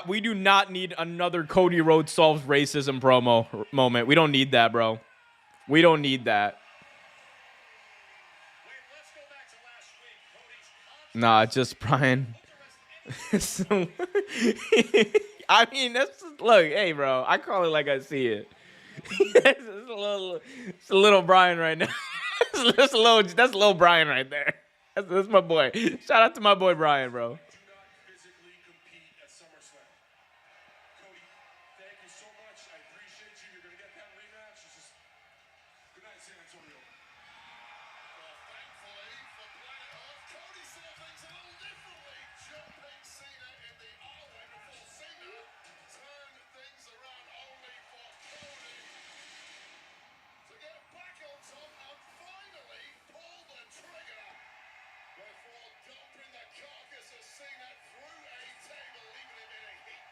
We do not need another Cody Rhodes solves racism promo moment. We don't need that, bro. We don't need that. Nah, just Brian. I mean, look, hey, bro. I call it like I see it. It's a little Brian right now. That's a little Brian right there. That's my boy. Shout out to my boy Brian, bro. Do not physically compete at SummerSlam. Cody, thank you so much. I appreciate you. You're going to get that rematch. Good night, San Antonio. Well, thankfully for Planet Earth, Cody saw things a little differently. Jumping Cena in the R-way before Cena turned things around only for Cody to get back on top and finally pull the trigger before dumping the carcass of Cena through a table, leaving him in a heap.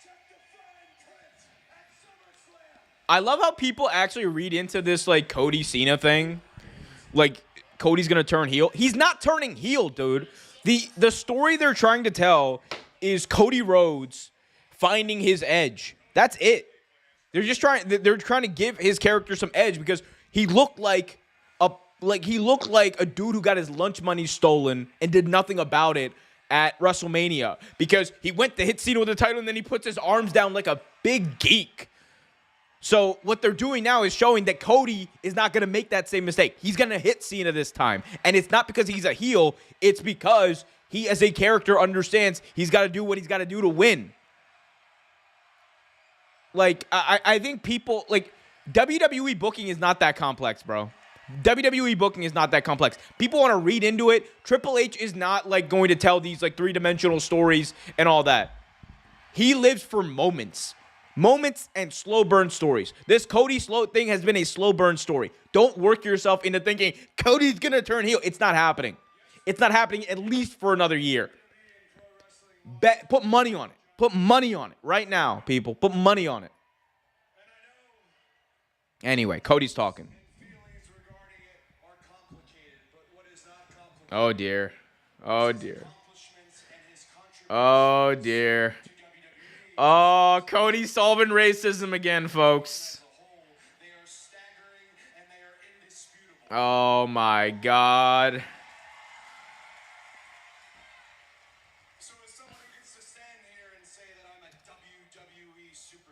Check the fine print at SummerSlam. I love how people actually read into this like Cody Cena thing. Like Cody's gonna turn heel. He's not turning heel, dude. The story they're trying to tell is Cody Rhodes finding his edge. That's it. They're trying to give his character some edge because he looked like a dude who got his lunch money stolen and did nothing about it at WrestleMania because he went to hit Cena with the title and then he puts his arms down like a big geek. So what they're doing now is showing that Cody is not going to make that same mistake. He's going to hit Cena this time. And it's not because he's a heel. It's because he as a character understands he's got to do what he's got to do to win. Like, I think people, like, WWE booking is not that complex, bro. WWE booking is not that complex. People want to read into it. Triple H is not, like, going to tell these, like, three-dimensional stories and all that. He lives for moments. Moments and slow burn stories. This Cody slow thing has been a slow burn story. Don't work yourself into thinking Cody's going to turn heel. It's not happening. It's not happening at least for another year. Put money on it. Put money on it right now, people. Put money on it. Anyway, Cody's talking. Oh, dear. Oh, dear. Oh, dear. Oh, Cody's solving racism again, folks. Oh, my God. So as someone who gets to stand here and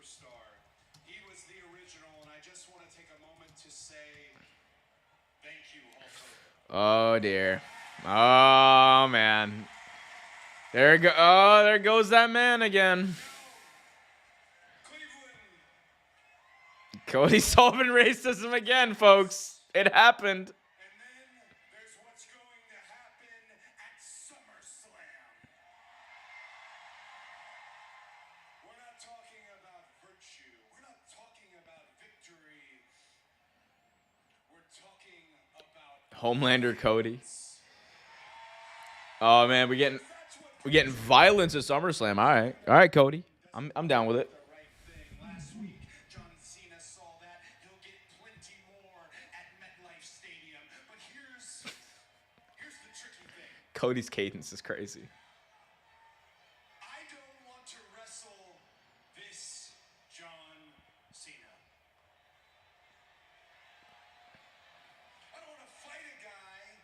superstar. He was the original, and I just want to take a moment to say thank you, Hulk Hogan. Oh dear. Oh man. There goes that man again. Cleveland. Cody solving racism again, folks. It happened. And then there's what's going to happen at SummerSlam. We're not talking about virtue. We're not talking about victory. We're talking about Homelander Cody. Oh man, we're getting violence at SummerSlam. All right, Cody. I'm down with it. the right thing. Last week, John Cena saw that. He'll get plenty more at MetLife Stadium. But here's the tricky thing. Cody's cadence is crazy. I don't want to wrestle this John Cena. I don't want to fight a guy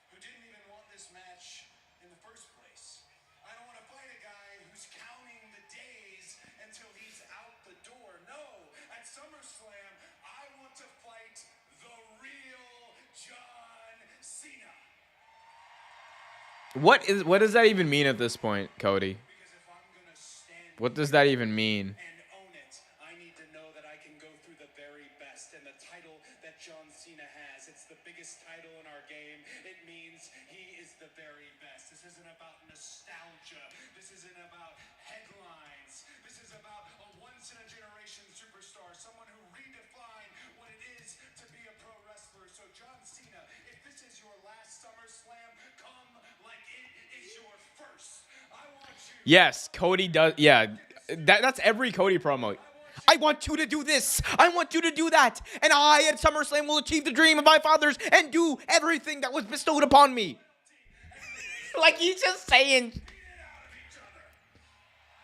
who didn't even want this match in the first place. I don't want to fight a guy who's counting the days until he's out the door. No, at SummerSlam, I want to fight the real John Cena. What does that even mean at this point, Cody? Because if I'm going to stand What does that even mean? and own it, I need to know that I can go through the very best. And the title that John Cena has, it's the biggest title in our game. It means he is the very best. This isn't about nostalgia. This isn't about headlines. This is about a once-in-a-generation superstar, someone who redefined what it is to be a pro wrestler. So John Cena, if this is your last SummerSlam, come like it is your first. I want you. Yes, Cody does. Yeah, that's every Cody promo. I want you to do this. I want you to do that. And I at SummerSlam will achieve the dream of my fathers and do everything that was bestowed upon me. Like he's just saying.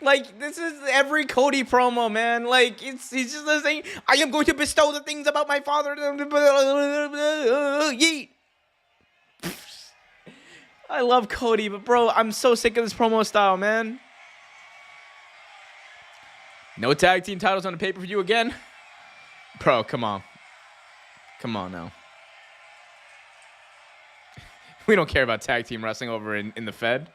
Like this is every Cody promo, man. Like he's just saying, I am going to bestow the things about my father. Yeet. I love Cody, but bro, I'm so sick of this promo style, man. No tag team titles on the pay-per-view again? Bro, come on. Come on now. We don't care about tag team wrestling over in the Fed.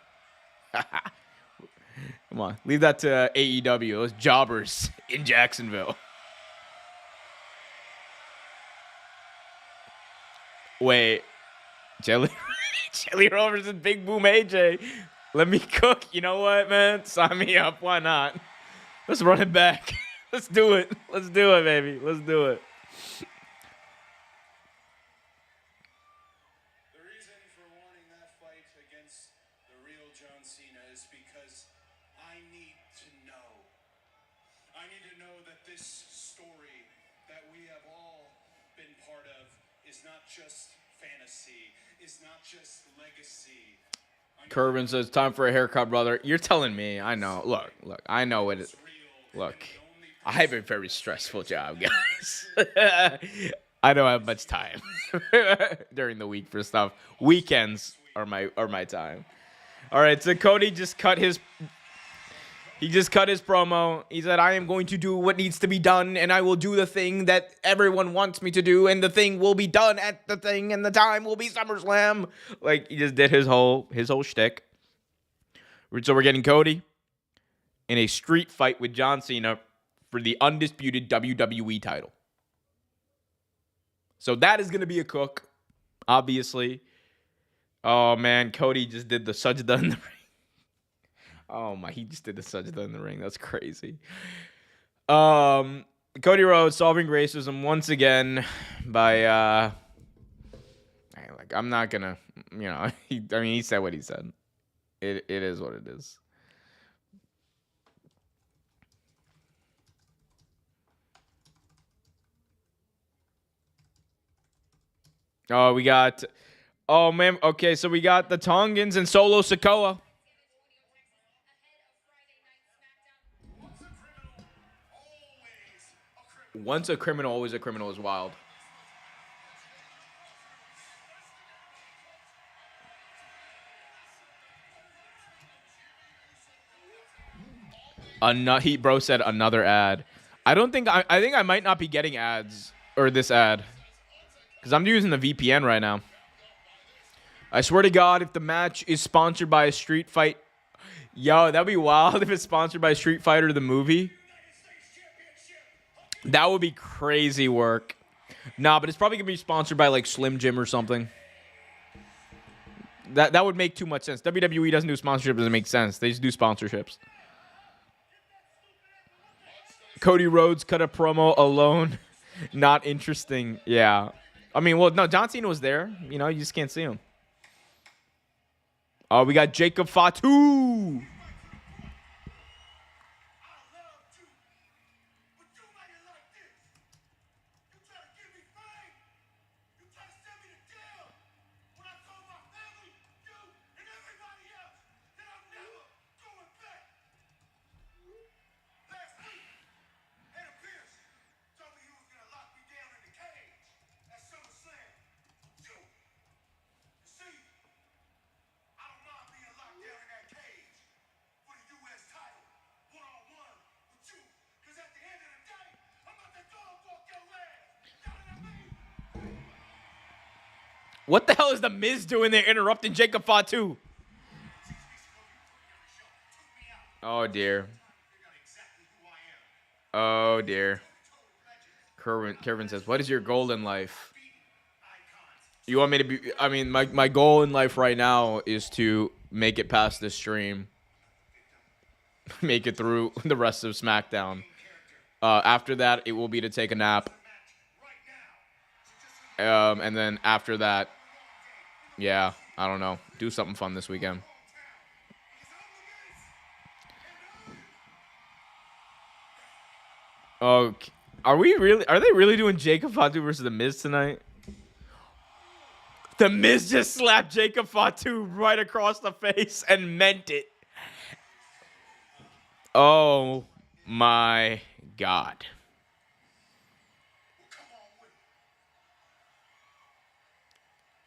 Come on. Leave that to AEW. Those jobbers in Jacksonville. Wait. Jelly Rovers and Big Boom AJ. Let me cook. You know what, man? Sign me up. Why not? Let's run it back. Let's do it. Let's do it, baby. Let's do it. The reason for wanting that fight against the real John Cena is because I need to know. I need to know that this story that we have all been part of is not just fantasy, is not just legacy. Curvin says, time for a haircut, brother. You're telling me. I know. Look. I know what it is. Look. I have a very stressful job, guys. I don't have much time during the week for stuff. Weekends are my time. All right, so Cody just cut his promo. He said, I am going to do what needs to be done, and I will do the thing that everyone wants me to do, and the thing will be done at the thing, and the time will be SummerSlam. Like, he just did his whole shtick. So we're getting Cody in a street fight with John Cena for the undisputed WWE title. So that is going to be a cook, obviously. Oh, man, Cody just did the sajda in the ring. Oh, my, he just did the sajda in the ring. That's crazy. Cody Rhodes solving racism once again by, I'm not going to, he said what he said. It is what it is. Oh, we got... Oh, man. Okay, so we got the Tongans and Solo Sikoa. Once a criminal, always a criminal is wild. Bro said another ad. I don't think I think I might not be getting ads or this ad because I'm using the VPN right now. I swear to God, if the match is sponsored by a Street Fight, yo, that'd be wild if it's sponsored by Street Fighter the movie. That would be crazy work. Nah, but it's probably gonna be sponsored by like Slim Jim or something. That would make too much sense. WWE doesn't do sponsorship, doesn't make sense. They just do sponsorships. Cody Rhodes cut a promo alone. Not interesting. Yeah. I mean, well, no, John Cena was there. You know, you just can't see him. Oh, we got Jacob Fatu. What the hell is The Miz doing there interrupting Jacob Fatu? Oh, dear. Oh, dear. Kervin says, what is your goal in life? You want me to be... I mean, my goal in life right now is to make it past this stream. Make it through the rest of SmackDown. After that, it will be to take a nap. And then after that, yeah, I don't know. Do something fun this weekend. Okay. Are they really doing Jacob Fatu versus The Miz tonight? The Miz just slapped Jacob Fatu right across the face and meant it. Oh my God.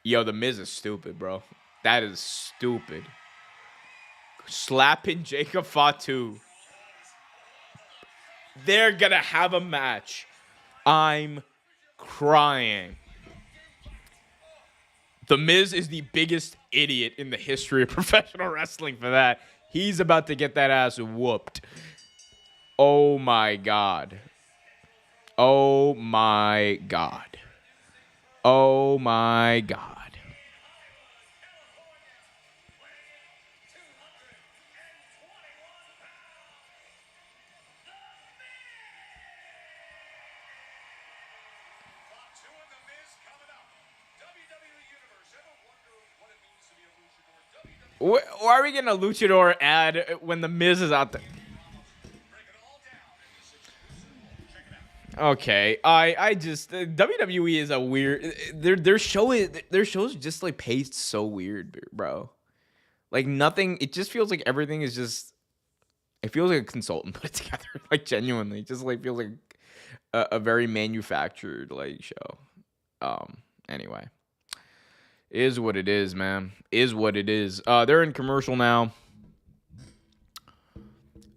Yo, The Miz is stupid, bro. That is stupid. Slapping Jacob Fatu. They're gonna have a match. I'm crying. The Miz is the biggest idiot in the history of professional wrestling for that. He's about to get that ass whooped. Oh my God. Oh my God. Oh my God. Fatu and The Miz coming up. WWE Universe. Ever wonder what it means to be a luchador? WWE Why are we getting a luchador ad when The Miz is out there? break it all down in this exclusive. Check it out. Okay, I just WWE is a weird. Their shows just like paced so weird, bro. Like nothing. It just feels like everything is just. It feels like a consultant put it together. Like genuinely, it just like feels like a very manufactured like show. Anyway, is what it is, man. Is what it is. They're in commercial now.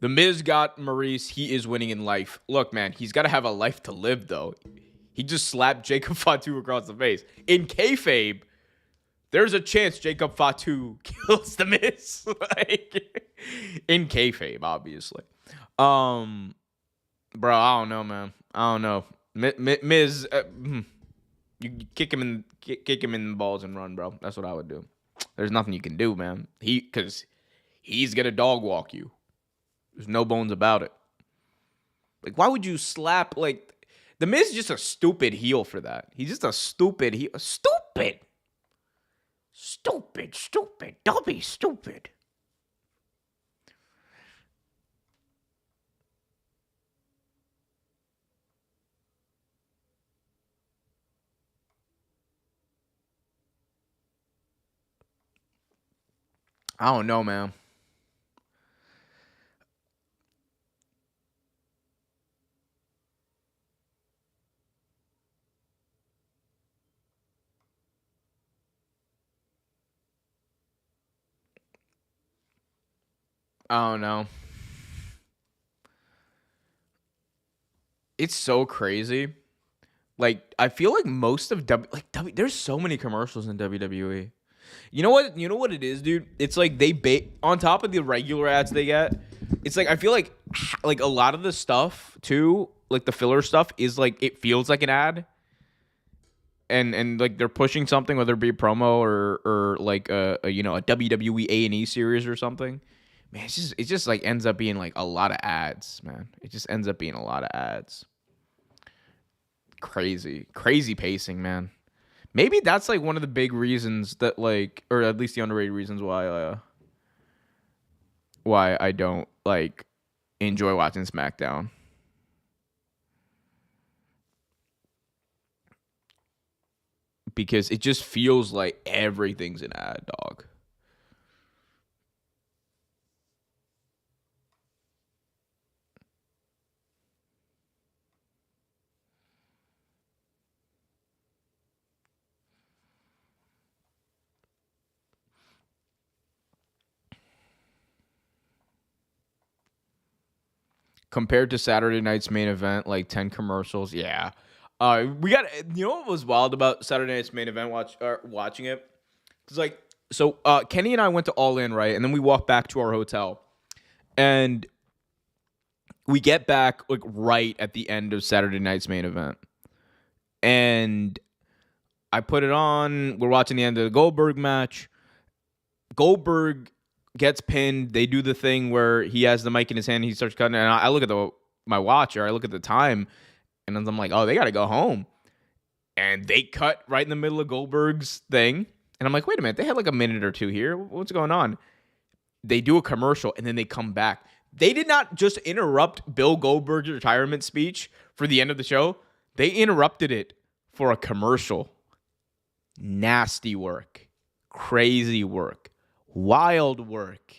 The Miz got Maurice. He is winning in life. Look, man, he's got to have a life to live, though. He just slapped Jacob Fatu across the face. In kayfabe, there's a chance Jacob Fatu kills The Miz. Like, in kayfabe, obviously. Bro, I don't know, man. I don't know. Miz, you kick him in the balls and run, bro. That's what I would do. There's nothing you can do, man. Because he's gonna dog walk you. There's no bones about it. Like, why would you slap, like, The Miz is just a stupid heel for that. He's just a stupid heel. Stupid. Don't be stupid. I don't know, man. I don't know. It's so crazy. Like, I feel like most of there's so many commercials in WWE. You know what? You know what it is, dude? It's like they on top of the regular ads they get. It's like I feel like a lot of the stuff too, like the filler stuff, is like it feels like an ad. And like they're pushing something, whether it be a promo or like a WWE A&E series or something. Man, it just like ends up being like a lot of ads, man. It just ends up being a lot of ads. Crazy pacing, man. Maybe that's like one of the big reasons that like, or at least the underrated reasons why I don't like enjoy watching SmackDown. Because it just feels like everything's an ad, dog. Compared to Saturday night's main event, like 10 commercials, yeah. We got, you know what was wild about Saturday night's main event watching it? Cause like, so Kenny and I went to All In, right? And then we walked back to our hotel. And we get back like right at the end of Saturday night's main event. And I put it on. We're watching the end of the Goldberg match. Goldberg gets pinned. They do the thing where he has the mic in his hand. He starts cutting. And I look at my watch, or I look at the time, and I'm like, oh, they got to go home. And they cut right in the middle of Goldberg's thing. And I'm like, wait a minute. They had like a minute or two here. What's going on? They do a commercial, and then they come back. They did not just interrupt Bill Goldberg's retirement speech for the end of the show. They interrupted it for a commercial. Nasty work. Crazy work. Wild work.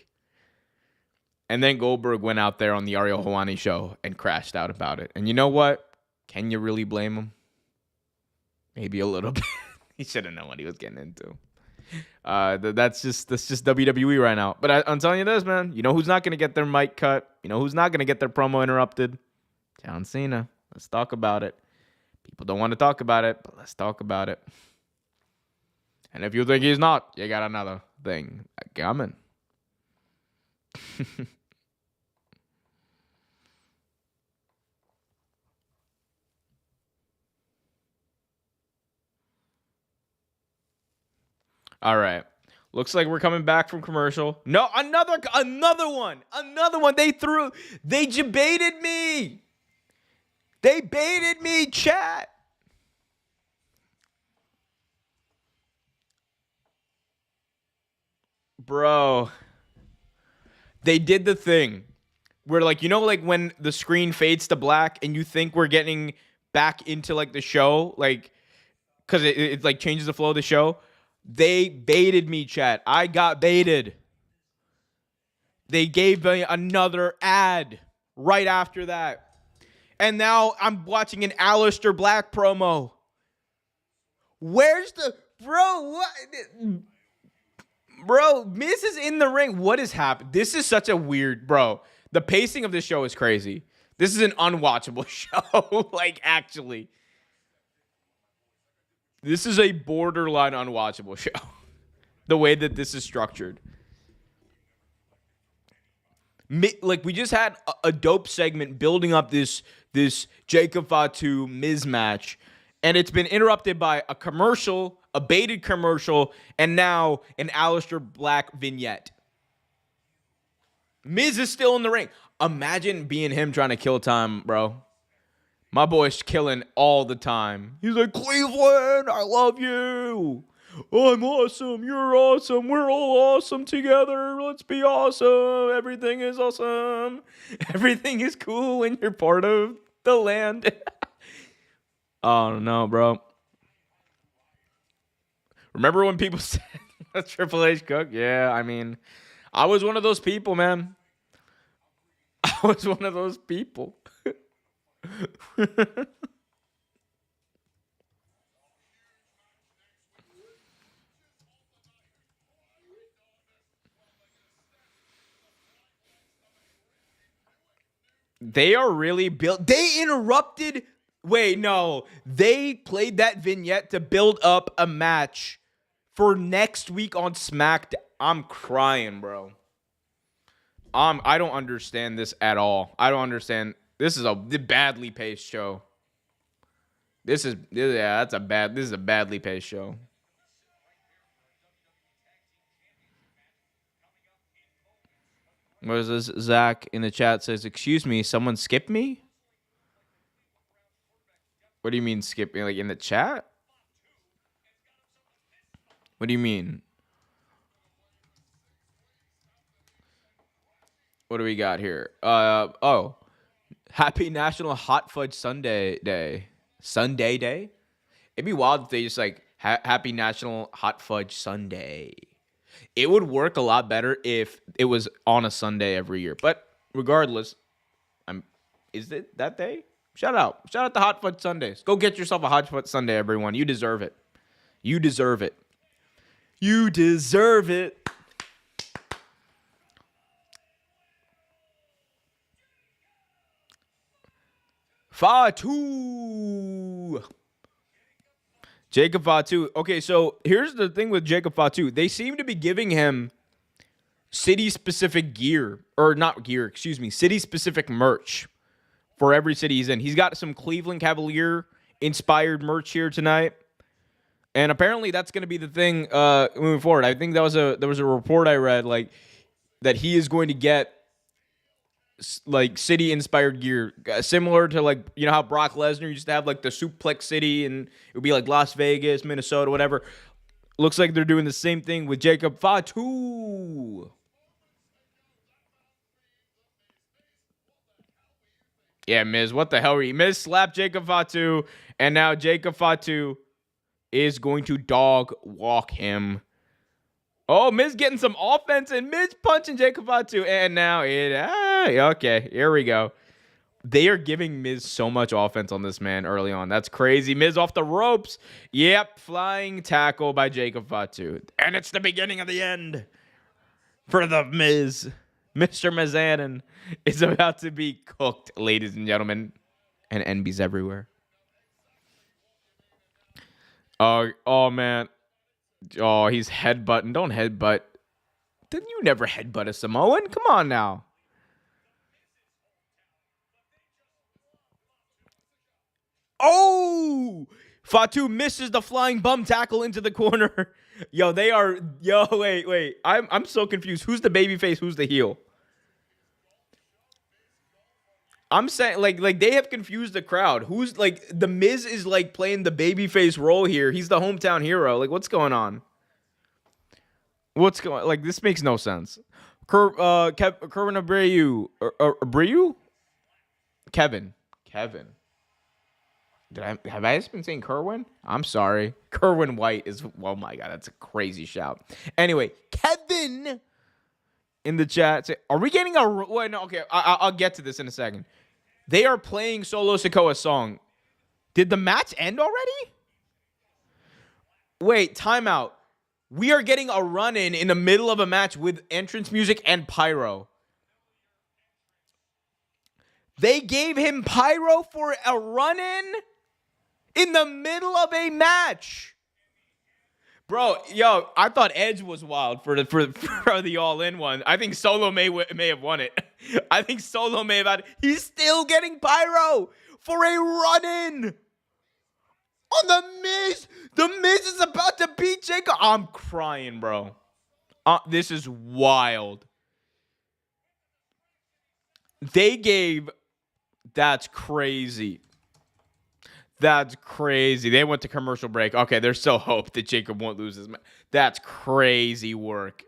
And then Goldberg went out there on the Ariel Helwani show and crashed out about it. And you know what? Can you really blame him? Maybe a little bit. He should have known what he was getting into. That's just WWE right now. But I'm telling you this, man. You know who's not going to get their mic cut? You know who's not going to get their promo interrupted? John Cena. Let's talk about it. People don't want to talk about it, but let's talk about it. And if you think he's not, you got another thing coming. All right. Looks like we're coming back from commercial. No, another one. They baited me. They baited me, chat. Bro. They did the thing where, like, you know, like when the screen fades to black and you think we're getting back into like the show, like, because it like changes the flow of the show. They baited me, chat. I got baited. They gave me another ad right after that. And now I'm watching an Aleister Black promo. Where's the... Bro, what... Bro, Miz is in the ring. What is happening? This is such a weird... Bro, the pacing of this show is crazy. This is an unwatchable show. Like, actually... This is a borderline unwatchable show. The way that this is structured. Like, we just had a dope segment building up this Jacob Fatu Miz match. And it's been interrupted by a commercial, a baited commercial, and now an Aleister Black vignette. Miz is still in the ring. Imagine being him trying to kill time, bro. My boy's killing all the time. He's like, Cleveland, I love you. I'm awesome. You're awesome. We're all awesome together. Let's be awesome. Everything is awesome. Everything is cool when you're part of the land. Oh, no, bro. Remember when people said Triple H cook? Yeah, I mean, I was one of those people, man. I was one of those people. They are really built. They interrupted. Wait, no. They played that vignette to build up a match for next week on SmackDown. I'm crying, bro. I don't understand this at all. I don't understand. This is a badly paced show. This is a badly paced show. What is this? Zach in the chat says, "Excuse me, someone skipped me?" What do you mean skip me? Like in the chat? What do you mean? What do we got here? Oh. Happy National Hot Fudge Sunday Day. Sunday Day? It'd be wild if they just like Happy National Hot Fudge Sunday. It would work a lot better if it was on a Sunday every year. But regardless, is it that day? Shout out to Hot Fudge Sundays. Go get yourself a Hot Fudge Sunday, everyone. You deserve it. You deserve it. You deserve it. Fatu. Jacob Fatu. Okay, so here's the thing with Jacob Fatu. They seem to be giving him city-specific gear. Or not gear, excuse me. City-specific merch for every city he's in. He's got some Cleveland Cavalier-inspired merch here tonight. And apparently that's going to be the thing moving forward. I think there was a report I read like that he is going to get like city-inspired gear, similar to like, you know how Brock Lesnar used to have like the Suplex City, and it would be like Las Vegas, Minnesota, whatever. Looks like they're doing the same thing with Jacob Fatu. Yeah, Miz, what the hell are you? Miz slapped Jacob Fatu, and now Jacob Fatu is going to dog walk him. Oh, Miz getting some offense, and Miz punching Jacob Fatu. And now okay, here we go. They are giving Miz so much offense on this man early on. That's crazy. Miz off the ropes. Yep, flying tackle by Jacob Fatu. And it's the beginning of the end for the Miz. Mr. Mizanin is about to be cooked, ladies and gentlemen. And NB's everywhere. Oh, man. Oh, he's headbutting. Don't headbutt. Didn't you never headbutt a Samoan? Come on now. Oh! Fatu misses the flying bum tackle into the corner. Wait. I'm so confused. Who's the babyface? Who's the heel? I'm saying, like they have confused the crowd. Who's, like, the Miz is, like, playing the babyface role here. He's the hometown hero. Like, what's going on? Like, this makes no sense. Kerwin Abreu. Abreu? Kevin. Have I just been saying Kerwin? I'm sorry. Kerwin White is, oh my God, that's a crazy shout. Anyway, Kevin in the chat. Are we getting okay, I'll get to this in a second. They are playing Solo Sikoa's song. Did the match end already? Wait, timeout. We are getting a run-in the middle of a match with entrance music and pyro. They gave him pyro for a run-in in the middle of a match. Bro, I thought Edge was wild for the All-In one. I think Solo may have won it. I think Solo may have had it. He's still getting pyro for a run-in on the Miz. The Miz is about to beat Jacob. I'm crying, bro. This is wild. That's crazy. That's crazy. They went to commercial break. Okay, there's still hope that Jacob won't lose his match. That's crazy work.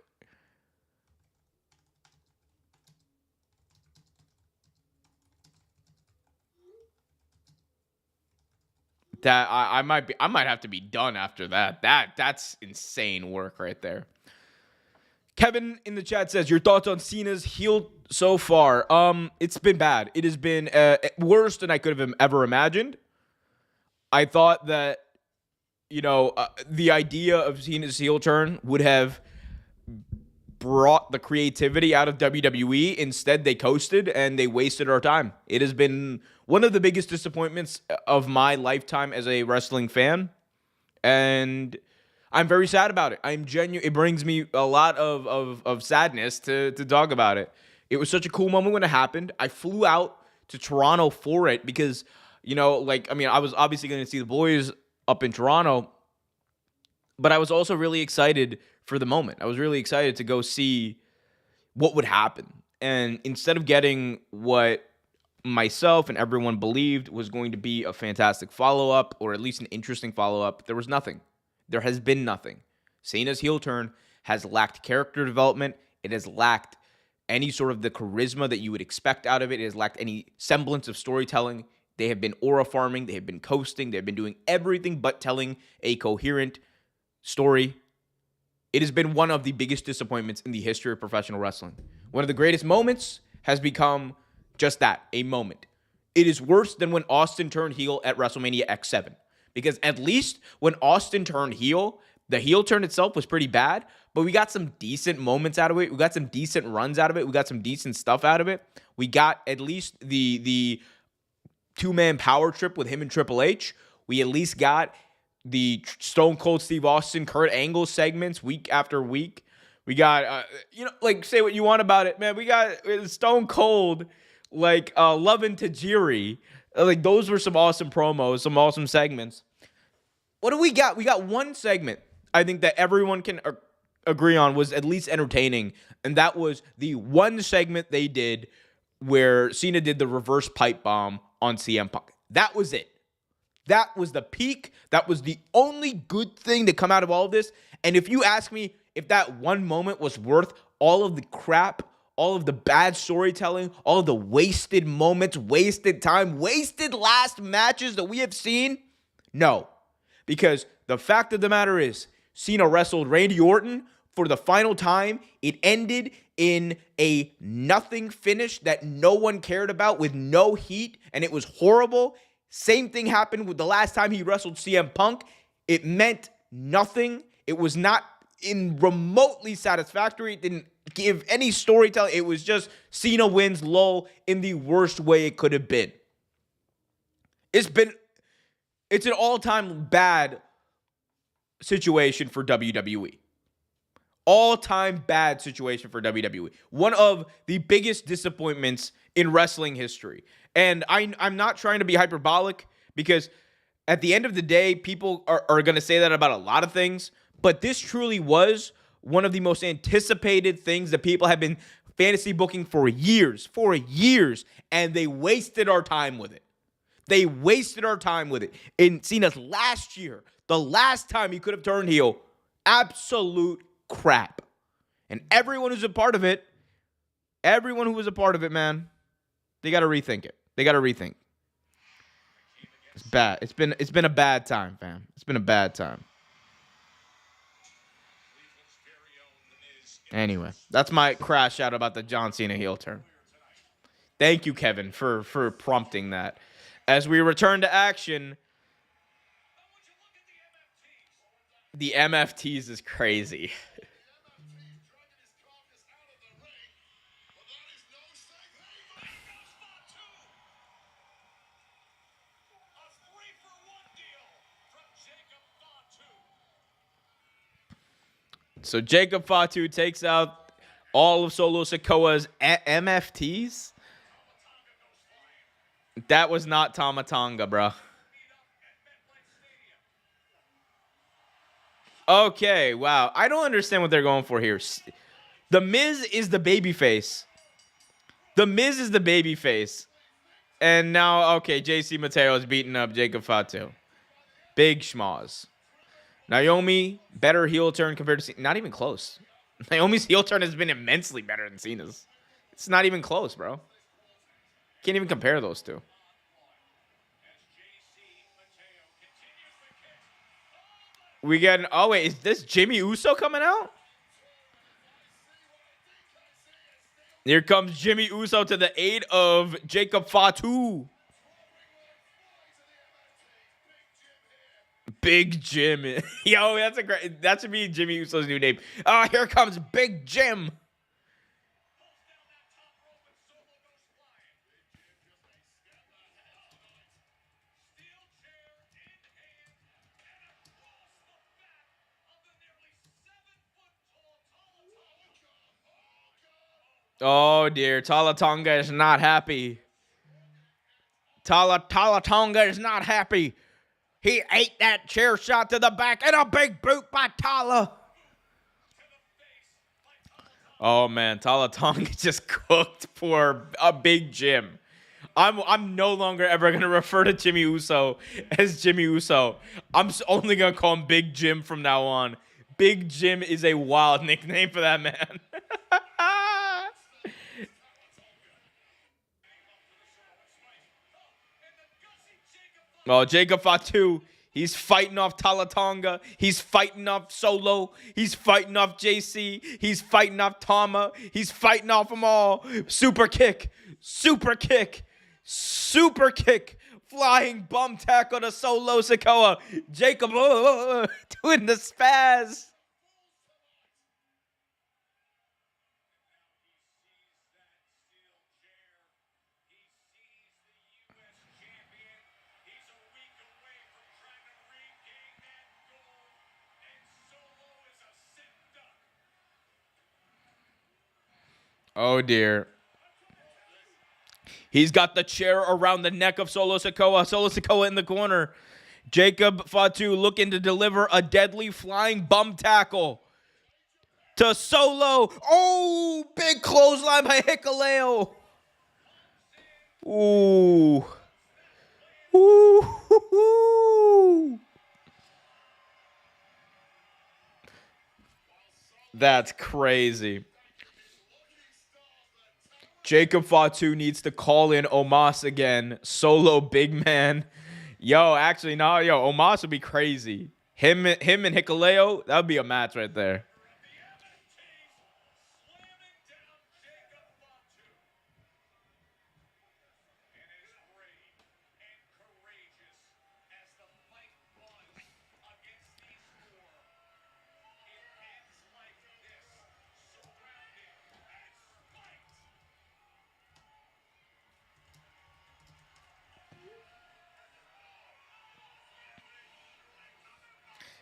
That I might have to be done after that. That's insane work right there. Kevin in the chat says, your thoughts on Cena's heel so far? It's been bad. It has been worse than I could have ever imagined. I thought that, the idea of Cena's heel turn would have brought the creativity out of WWE. Instead, they coasted and they wasted our time. It has been one of the biggest disappointments of my lifetime as a wrestling fan. And I'm very sad about it. I'm genuine. It brings me a lot of sadness to talk about it. It was such a cool moment when it happened. I flew out to Toronto for it because, I was obviously going to see the boys up in Toronto, but I was also really excited for the moment. I was really excited to go see what would happen. And instead of getting what myself and everyone believed was going to be a fantastic follow-up, or at least an interesting follow-up, there was nothing. There has been nothing. Cena's heel turn has lacked character development. It has lacked any sort of the charisma that you would expect out of it. It has lacked any semblance of storytelling. They have been aura farming. They have been coasting. They have been doing everything but telling a coherent story. It has been one of the biggest disappointments in the history of professional wrestling. One of the greatest moments has become just that, a moment. It is worse than when Austin turned heel at WrestleMania X7. Because at least when Austin turned heel, the heel turn itself was pretty bad, but we got some decent moments out of it. We got some decent runs out of it. We got some decent stuff out of it. We got at least the two-man power trip with him and Triple H. We at least got the Stone Cold Steve Austin, Kurt Angle segments week after week. We got, say what you want about it, man. We got Stone Cold, loving Tajiri. Those were some awesome promos, some awesome segments. What do we got? We got one segment I think that everyone can agree on was at least entertaining, and that was the one segment they did where Cena did the reverse pipe bomb on CM Punk. That was it. That was the peak. That was the only good thing to come out of all of this. And if you ask me if that one moment was worth all of the crap, all of the bad storytelling, all of the wasted moments, wasted time, wasted last matches that we have seen, no. Because the fact of the matter is, Cena wrestled Randy Orton for the final time. It ended in a nothing finish that no one cared about with no heat, and it was horrible. Same thing happened with the last time he wrestled CM Punk. It meant nothing. It was not in remotely satisfactory. It didn't give any storytelling. It was just Cena wins, lol, in the worst way it could have been. It's an all-time bad situation for WWE. All-time bad situation for WWE. One of the biggest disappointments in wrestling history. And I'm not trying to be hyperbolic, because at the end of the day, people are going to say that about a lot of things. But this truly was one of the most anticipated things that people have been fantasy booking for years, and they wasted our time with it. They wasted our time with it. In Cena's last year, the last time he could have turned heel, absolute crap. And everyone who's a part of it, man, they got to rethink it. They got to rethink. It's bad. It's been a bad time, fam. It's been a bad time. Anyway, that's my crash out about the John Cena heel turn. Thank you, Kevin, for prompting that. As we return to action, the MFTs is crazy. So Jacob Fatu takes out all of Solo Sikoa's MFTs. That was not Tama Tonga, bro. Okay, wow. I don't understand what they're going for here. The Miz is the babyface. And now, okay, JC Mateo is beating up Jacob Fatu. Big schmoz. Naomi, better heel turn compared to Cena. Not even close. Naomi's heel turn has been immensely better than Cena's. It's not even close, bro. Can't even compare those two. We get an, oh wait, is this Jimmy Uso coming out? Here comes Jimmy Uso to the aid of Jacob Fatu. Big Jim. Yo, that's a great. That should be Jimmy Uso's new name. Oh, here comes Big Jim. Oh dear, Talatonga is not happy. Talatonga is not happy. He ate that chair shot to the back and a big boot by Tala. Oh man, Talatonga just cooked for a Big Jim. I'm no longer ever gonna refer to Jimmy Uso as Jimmy Uso. I'm only gonna call him Big Jim from now on. Big Jim is a wild nickname for that man. Oh, Jacob Fatu. He's fighting off Talatonga. He's fighting off Solo. He's fighting off JC. He's fighting off Tama. He's fighting off them all. Super kick. Super kick. Super kick. Flying bum tackle to Solo Sikoa. Jacob doing the spaz. Oh dear. He's got the chair around the neck of Solo Sikoa. Solo Sikoa in the corner. Jacob Fatu looking to deliver a deadly flying bum tackle to Solo. Oh, big clothesline by Hikuleo. Ooh. Ooh. That's crazy. Jacob Fatu needs to call in Omos again. Solo big man. Yo, actually, no, yo, Omos would be crazy. Him and Hikuleo, that would be a match right there.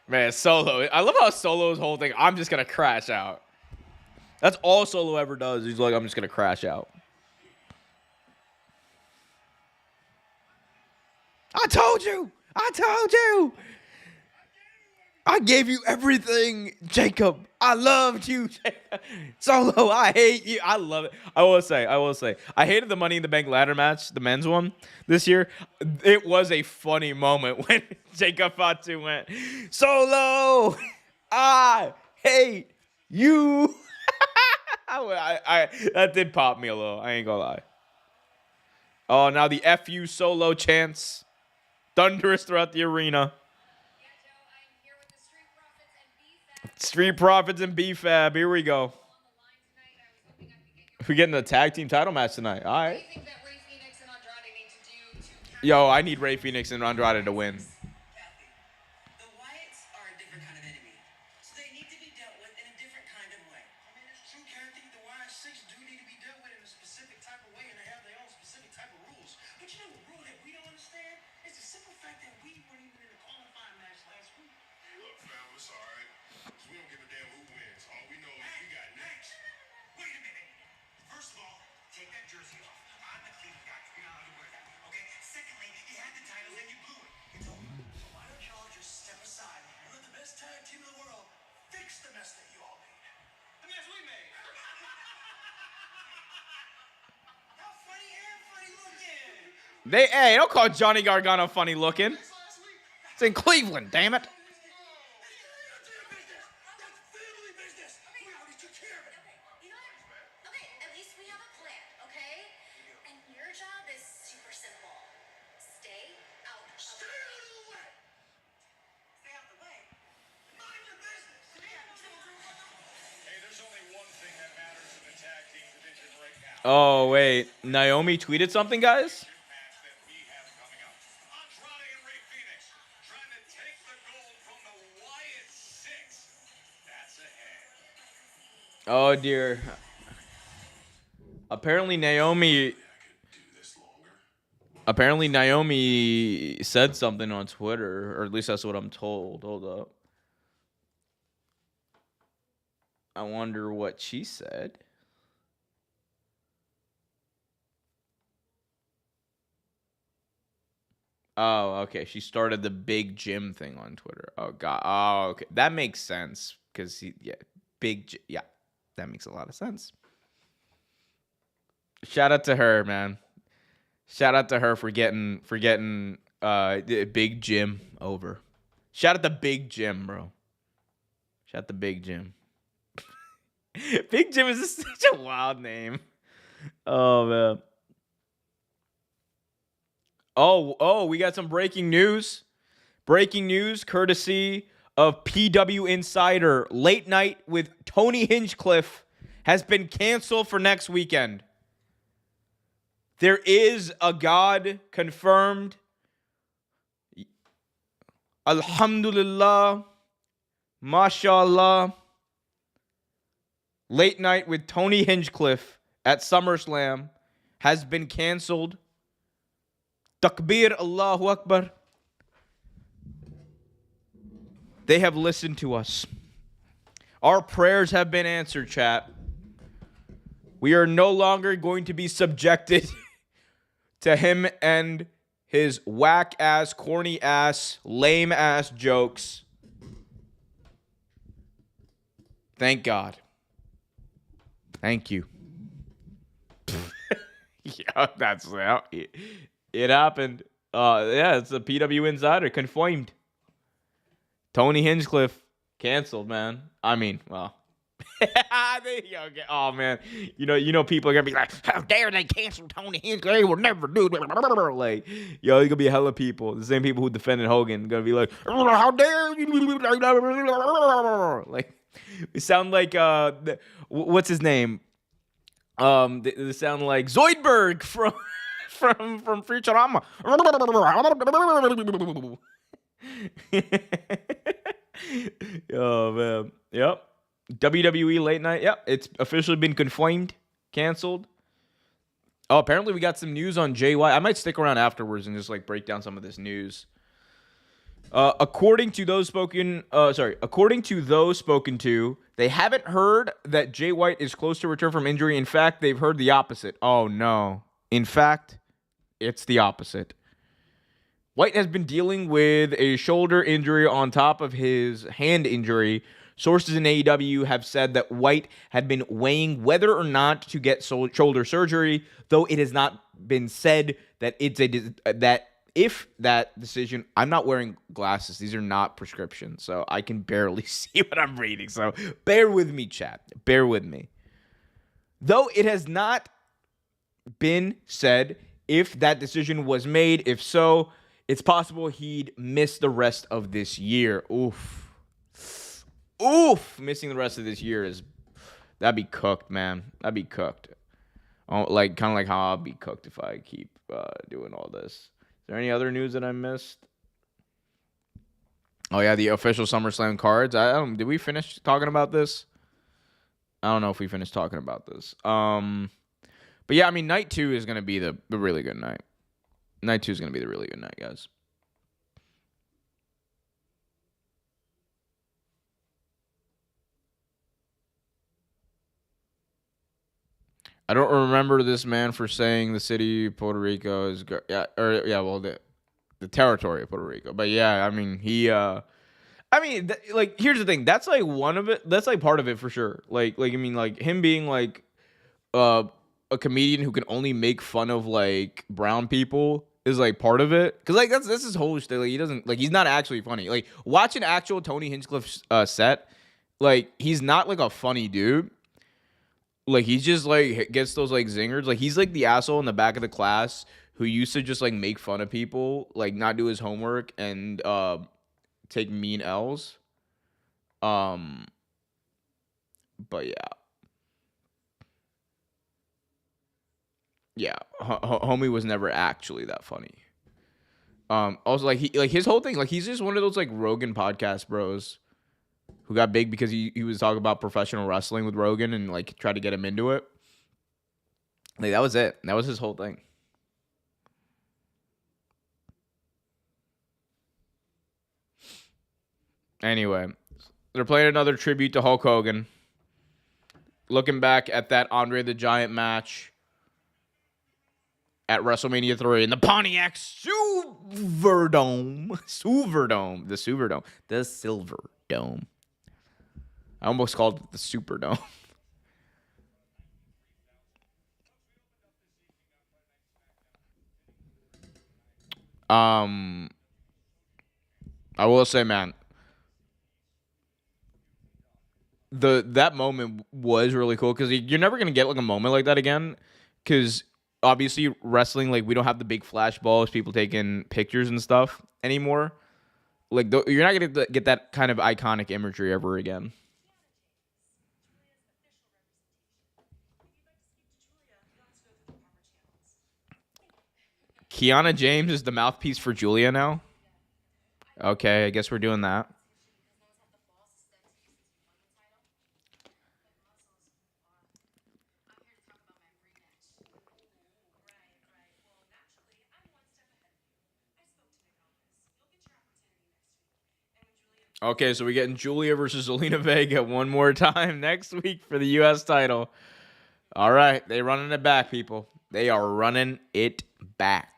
Man, Solo. I love how Solo's whole thing, I'm just going to crash out. That's all Solo ever does. He's like, I'm just going to crash out. I told you. I told you. I gave you everything, Jacob. I loved you, Jacob. Solo, I hate you. I love it. I will say. I hated the Money in the Bank ladder match, the men's one this year. It was a funny moment when Jacob Fatu went, Solo, I hate you. I that did pop me a little. I ain't gonna lie. Oh, now the FU Solo chants. Thunderous throughout the arena. Street Profits and B-Fab. Here we go. We're getting a tag team title match tonight. All right. Yo, I need Rey Fenix and Andrade to win. The Wyatts are a different kind of enemy. So they need to be dealt with in a different kind of way. I mean, it's true, Kathy. The Y6 do need to be dealt with in a specific type of way, and they have their own specific type of rules. But you know, a rule that we don't understand is the simple fact that we weren't even in a qualifying match last week. Look, fam, it's all right. 'Cause we don't give a damn who wins. All we know is we got next. Wait a minute. First of all, take that jersey off. I'm the clean guy. You're not allowed to wear that. Okay? Secondly, you had the titles and you blew it. It's over. So why don't y'all just step aside and let the best tag team in the world fix the mess that you all made? The mess we made. How funny and funny looking. Hey, don't call Johnny Gargano funny looking. It's in Cleveland, damn it. Oh, wait. Naomi tweeted something, guys? Match that we have coming up. Andrade and Rey Fenix trying to take the Oh dear. Apparently Naomi said something on Twitter, or at least that's what I'm told. Hold up. I wonder what she said. Oh, okay. She started the big gym thing on Twitter. Oh god. Oh, okay. That makes sense because yeah, that makes a lot of sense. Shout out to her, man. Shout out to her for getting the Big Jim over. Shout out to Big Jim, bro. Shout out to Big Jim. Big Jim is just such a wild name. Oh man. Oh, we got some breaking news. Breaking news courtesy of PW Insider. Late Night with Tony Hinchcliffe has been canceled for next weekend. There is a God confirmed. Alhamdulillah. MashaAllah. Late Night with Tony Hinchcliffe at SummerSlam has been canceled. Takbir, Allahu Akbar. They have listened to us. Our prayers have been answered, chat. We are no longer going to be subjected to him and his whack-ass, corny-ass, lame-ass jokes. Thank God. Thank you. Yeah, that's it happened. Yeah, it's a PW Insider confirmed. Tony Hinchcliffe canceled, man. I mean, well. Oh man, you know people are gonna be like, how dare they cancel Tony Hinchcliffe? They will never do that. Like, there's gonna be hella people, the same people who defended Hogan, gonna be like, how dare you? Like, we sound like what's his name? They sound like Zoidberg from Futurama. Oh man, yep. WWE Late Night, yep. It's officially been confirmed, canceled. Oh, apparently we got some news on Jay White. I might stick around afterwards and just like break down some of this news. According to those spoken to, they haven't heard that Jay White is close to return from injury. In fact, they've heard the opposite. Oh no. In fact, it's the opposite. White has been dealing with a shoulder injury on top of his hand injury. Sources in AEW have said that White had been weighing whether or not to get shoulder surgery, though it has not been said that that if that decision. I'm not wearing glasses; these are not prescriptions, so I can barely see what I'm reading. So bear with me, chat. Bear with me. Though it has not been said if that decision was made. If so, it's possible he'd miss the rest of this year. Oof. Missing the rest of this year that'd be cooked, man. That'd be cooked. Oh, like kind of like how I'll be cooked if I keep doing all this. Is there any other news that I missed? Oh yeah, the official SummerSlam cards. Did we finish talking about this? I don't know if we finished talking about this. But yeah, I mean, night 2 is gonna be the really good night. Night 2 is gonna be the really good night, guys. I don't remember this man for saying the city of Puerto Rico is the territory of Puerto Rico. But yeah, I mean like here's the thing. That's like one of it. That's like part of it for sure. Like I mean like him being like a comedian who can only make fun of like brown people is like part of it. Cause like that's his whole shit. Like he doesn't like he's not actually funny. Like watch an actual Tony Hinchcliffe set. Like he's not like a funny dude. Like, he's just, like, gets those, like, zingers. Like, he's, like, the asshole in the back of the class who used to just, like, make fun of people, like, not do his homework and take mean L's. But, yeah. Yeah, homie was never actually that funny. Also, like, his whole thing, like, he's just one of those, like, Rogan podcast bros who got big because he was talking about professional wrestling with Rogan and like tried to get him into it. Like that was it. That was his whole thing. Anyway, they're playing another tribute to Hulk Hogan. Looking back at that Andre the Giant match at WrestleMania 3 in the Pontiac Silverdome. The Silver Dome. I almost called it the Superdome. I will say, man, that moment was really cool because you're never gonna get like a moment like that again. Because obviously, wrestling, like, we don't have the big flash balls, people taking pictures and stuff anymore. Like, you're not gonna get that kind of iconic imagery ever again. Kiana James is the mouthpiece for Julia now. Okay, I guess we're doing that. Okay, so we're getting Julia versus Zelina Vega one more time next week for the U.S. title. All right, they running it back, people. They are running it back.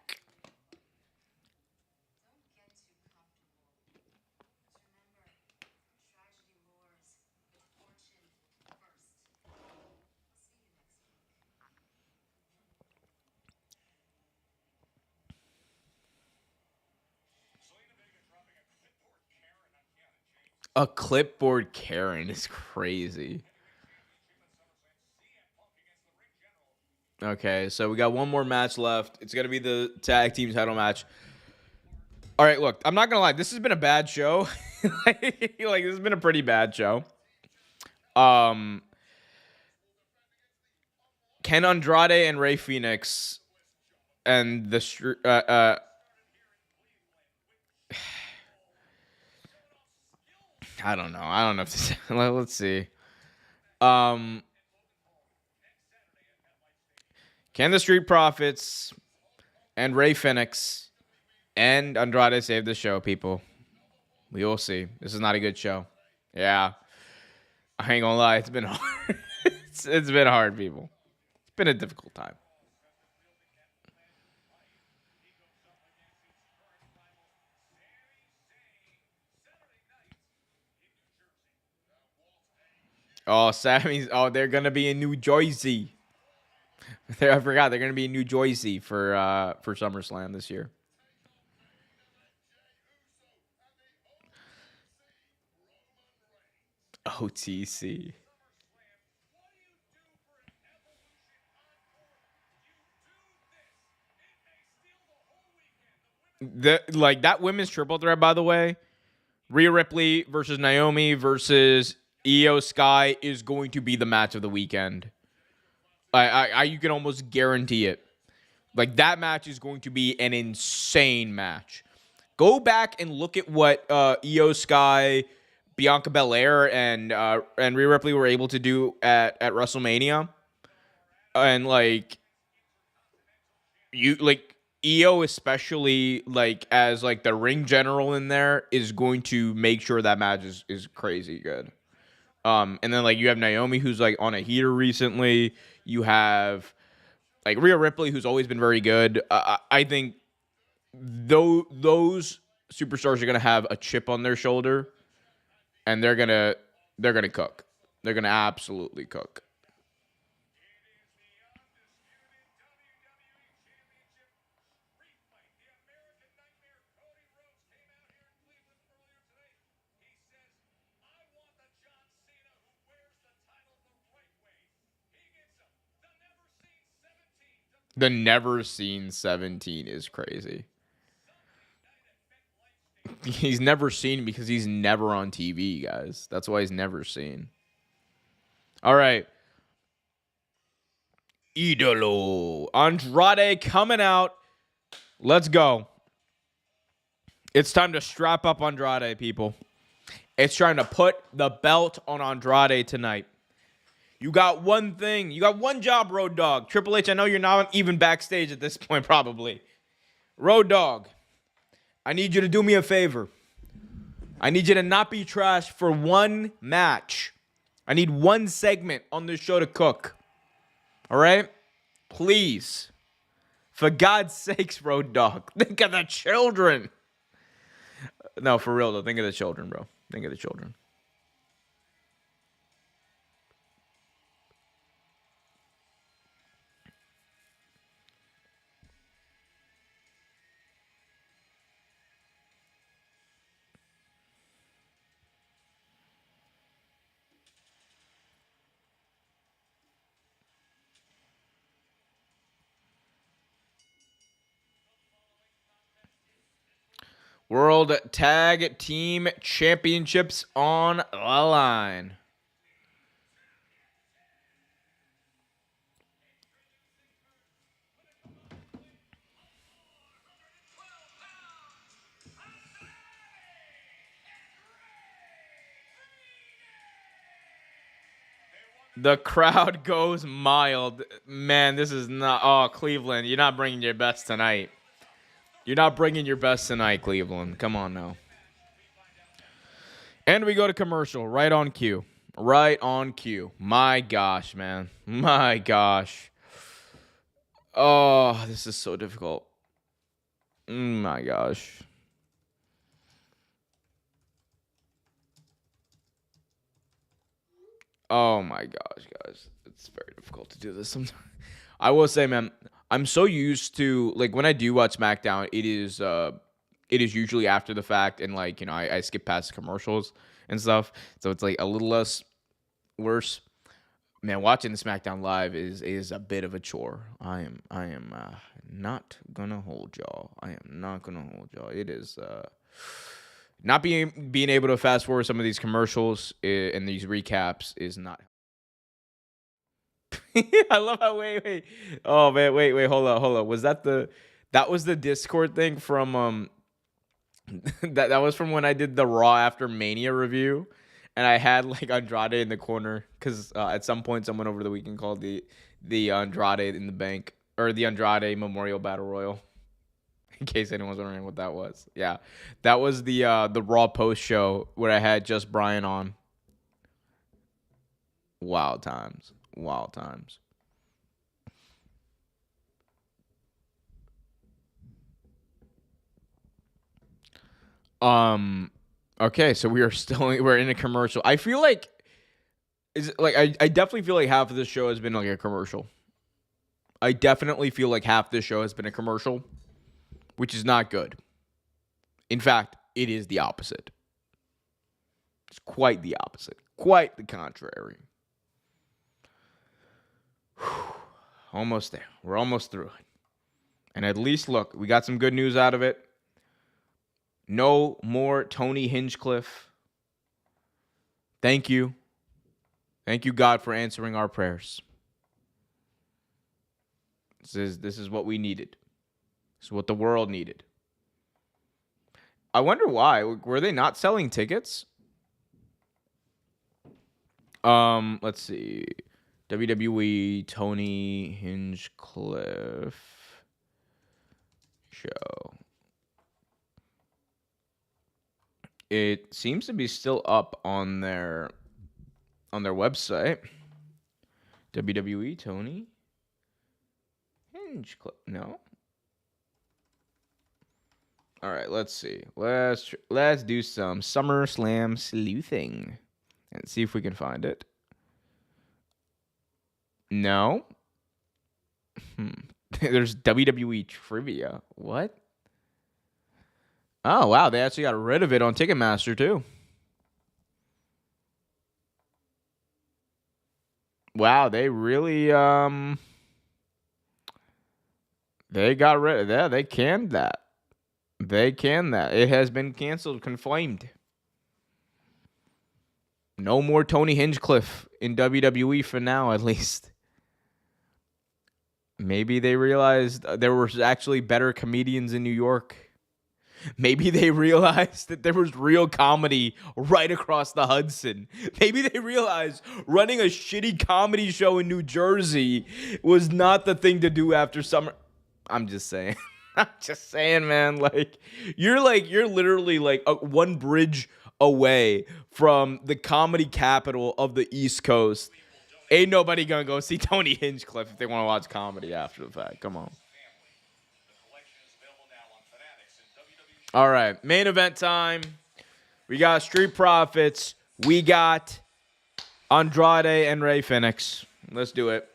A clipboard Karen is crazy. Okay, so we got one more match left. It's going to be the tag team title match. All right, look, I'm not going to lie. This has been a bad show. Like, this has been a pretty bad show. Ken Andrade and Rey Fenix and the I don't know. I don't know if this. Let's see. Can the Street Profits and Rey Fenix and Andrade save the show, people? We will see. This is not a good show. Yeah. I ain't gonna lie. It's been hard. it's been hard, people. It's been a difficult time. Oh, Sammy's. Oh, they're gonna be in New Jersey. I forgot they're gonna be in New Jersey for SummerSlam this year. OTC. That women's triple threat, by the way, Rhea Ripley versus Naomi versus Io Sky is going to be the match of the weekend. You can almost guarantee it. Like, that match is going to be an insane match. Go back and look at what Io Sky, Bianca Belair, and Rhea Ripley were able to do at WrestleMania. And Io, especially as the ring general in there, is going to make sure that match is crazy good. And then you have Naomi, who's on a heater recently. You have Rhea Ripley, who's always been very good. I think those superstars are gonna have a chip on their shoulder, and they're gonna cook. They're gonna absolutely cook. The never seen 17 is crazy. He's never seen because he's never on TV, guys. That's why he's never seen. All right. Idolo. Andrade coming out. Let's go. It's time to strap up Andrade, people. It's trying to put the belt on Andrade tonight. You got one thing. You got one job, Road Dogg. Triple H, I know you're not even backstage at this point, probably. Road Dogg, I need you to do me a favor. I need you to not be trash for one match. I need one segment on this show to cook. All right? Please. For God's sakes, Road Dogg. Think of the children. No, for real, though. Think of the children, bro. Think of the children. World Tag Team Championships on the line. The crowd goes mild. Man, this is not... Oh, Cleveland, you're not bringing your best tonight. You're not bringing your best tonight, Cleveland. Come on now. And we go to commercial. Right on cue. Right on cue. My gosh, man. My gosh. Oh, this is so difficult. My gosh. Oh my gosh, guys. It's very difficult to do this sometimes. I will say, man, I'm so used to, like, when I do watch SmackDown, it is usually after the fact, and, like, you know, I skip past the commercials and stuff, so it's like a little less worse. Man, watching the SmackDown live is a bit of a chore. I am not gonna hold y'all. I am not gonna hold y'all. It is not being able to fast forward some of these commercials and these recaps is not. I love how wait. Oh man, wait, hold up. Was that was the Discord thing from that was from when I did the Raw After Mania review, and I had like Andrade in the corner because at some point someone over the weekend called the Andrade in the bank, or the Andrade Memorial Battle Royal. In case anyone's wondering what that was. Yeah. That was the Raw post show where I had just Brian on. Wild times. Okay, so we're in a commercial. I feel like I definitely feel like half of this show has been like a commercial. I definitely feel like half this show has been a commercial, which is not good. In fact, it is the opposite. It's quite the opposite. Quite the contrary. Almost there. We're almost through it. And at least, look, we got some good news out of it. No more Tony Hinchcliffe. Thank you. Thank you, God, for answering our prayers. This is what we needed. This is what the world needed. I wonder why. Were they not selling tickets? Let's see. WWE Tony Hinchcliffe show. It seems to be still up on their website. WWE Tony Hinchcliffe. No. All right, let's see. Let's do some SummerSlam sleuthing and see if we can find it. No. There's WWE trivia. What? Oh, wow. They actually got rid of it on Ticketmaster, too. Wow, they really, they got rid of that. They canned that. It has been canceled, confirmed. No more Tony Hinchcliffe in WWE for now, at least. Maybe they realized there were actually better comedians in New York. Maybe they realized that there was real comedy right across the Hudson. Maybe they realized running a shitty comedy show in New Jersey was not the thing to do after summer. I'm just saying. I'm just saying, man. You're literally one bridge away from the comedy capital of the East Coast. Ain't nobody gonna go see Tony Hinchcliffe if they want to watch comedy after the fact. Come on. All right, main event time. We got Street Profits. We got Andrade and Rey Fenix. Let's do it.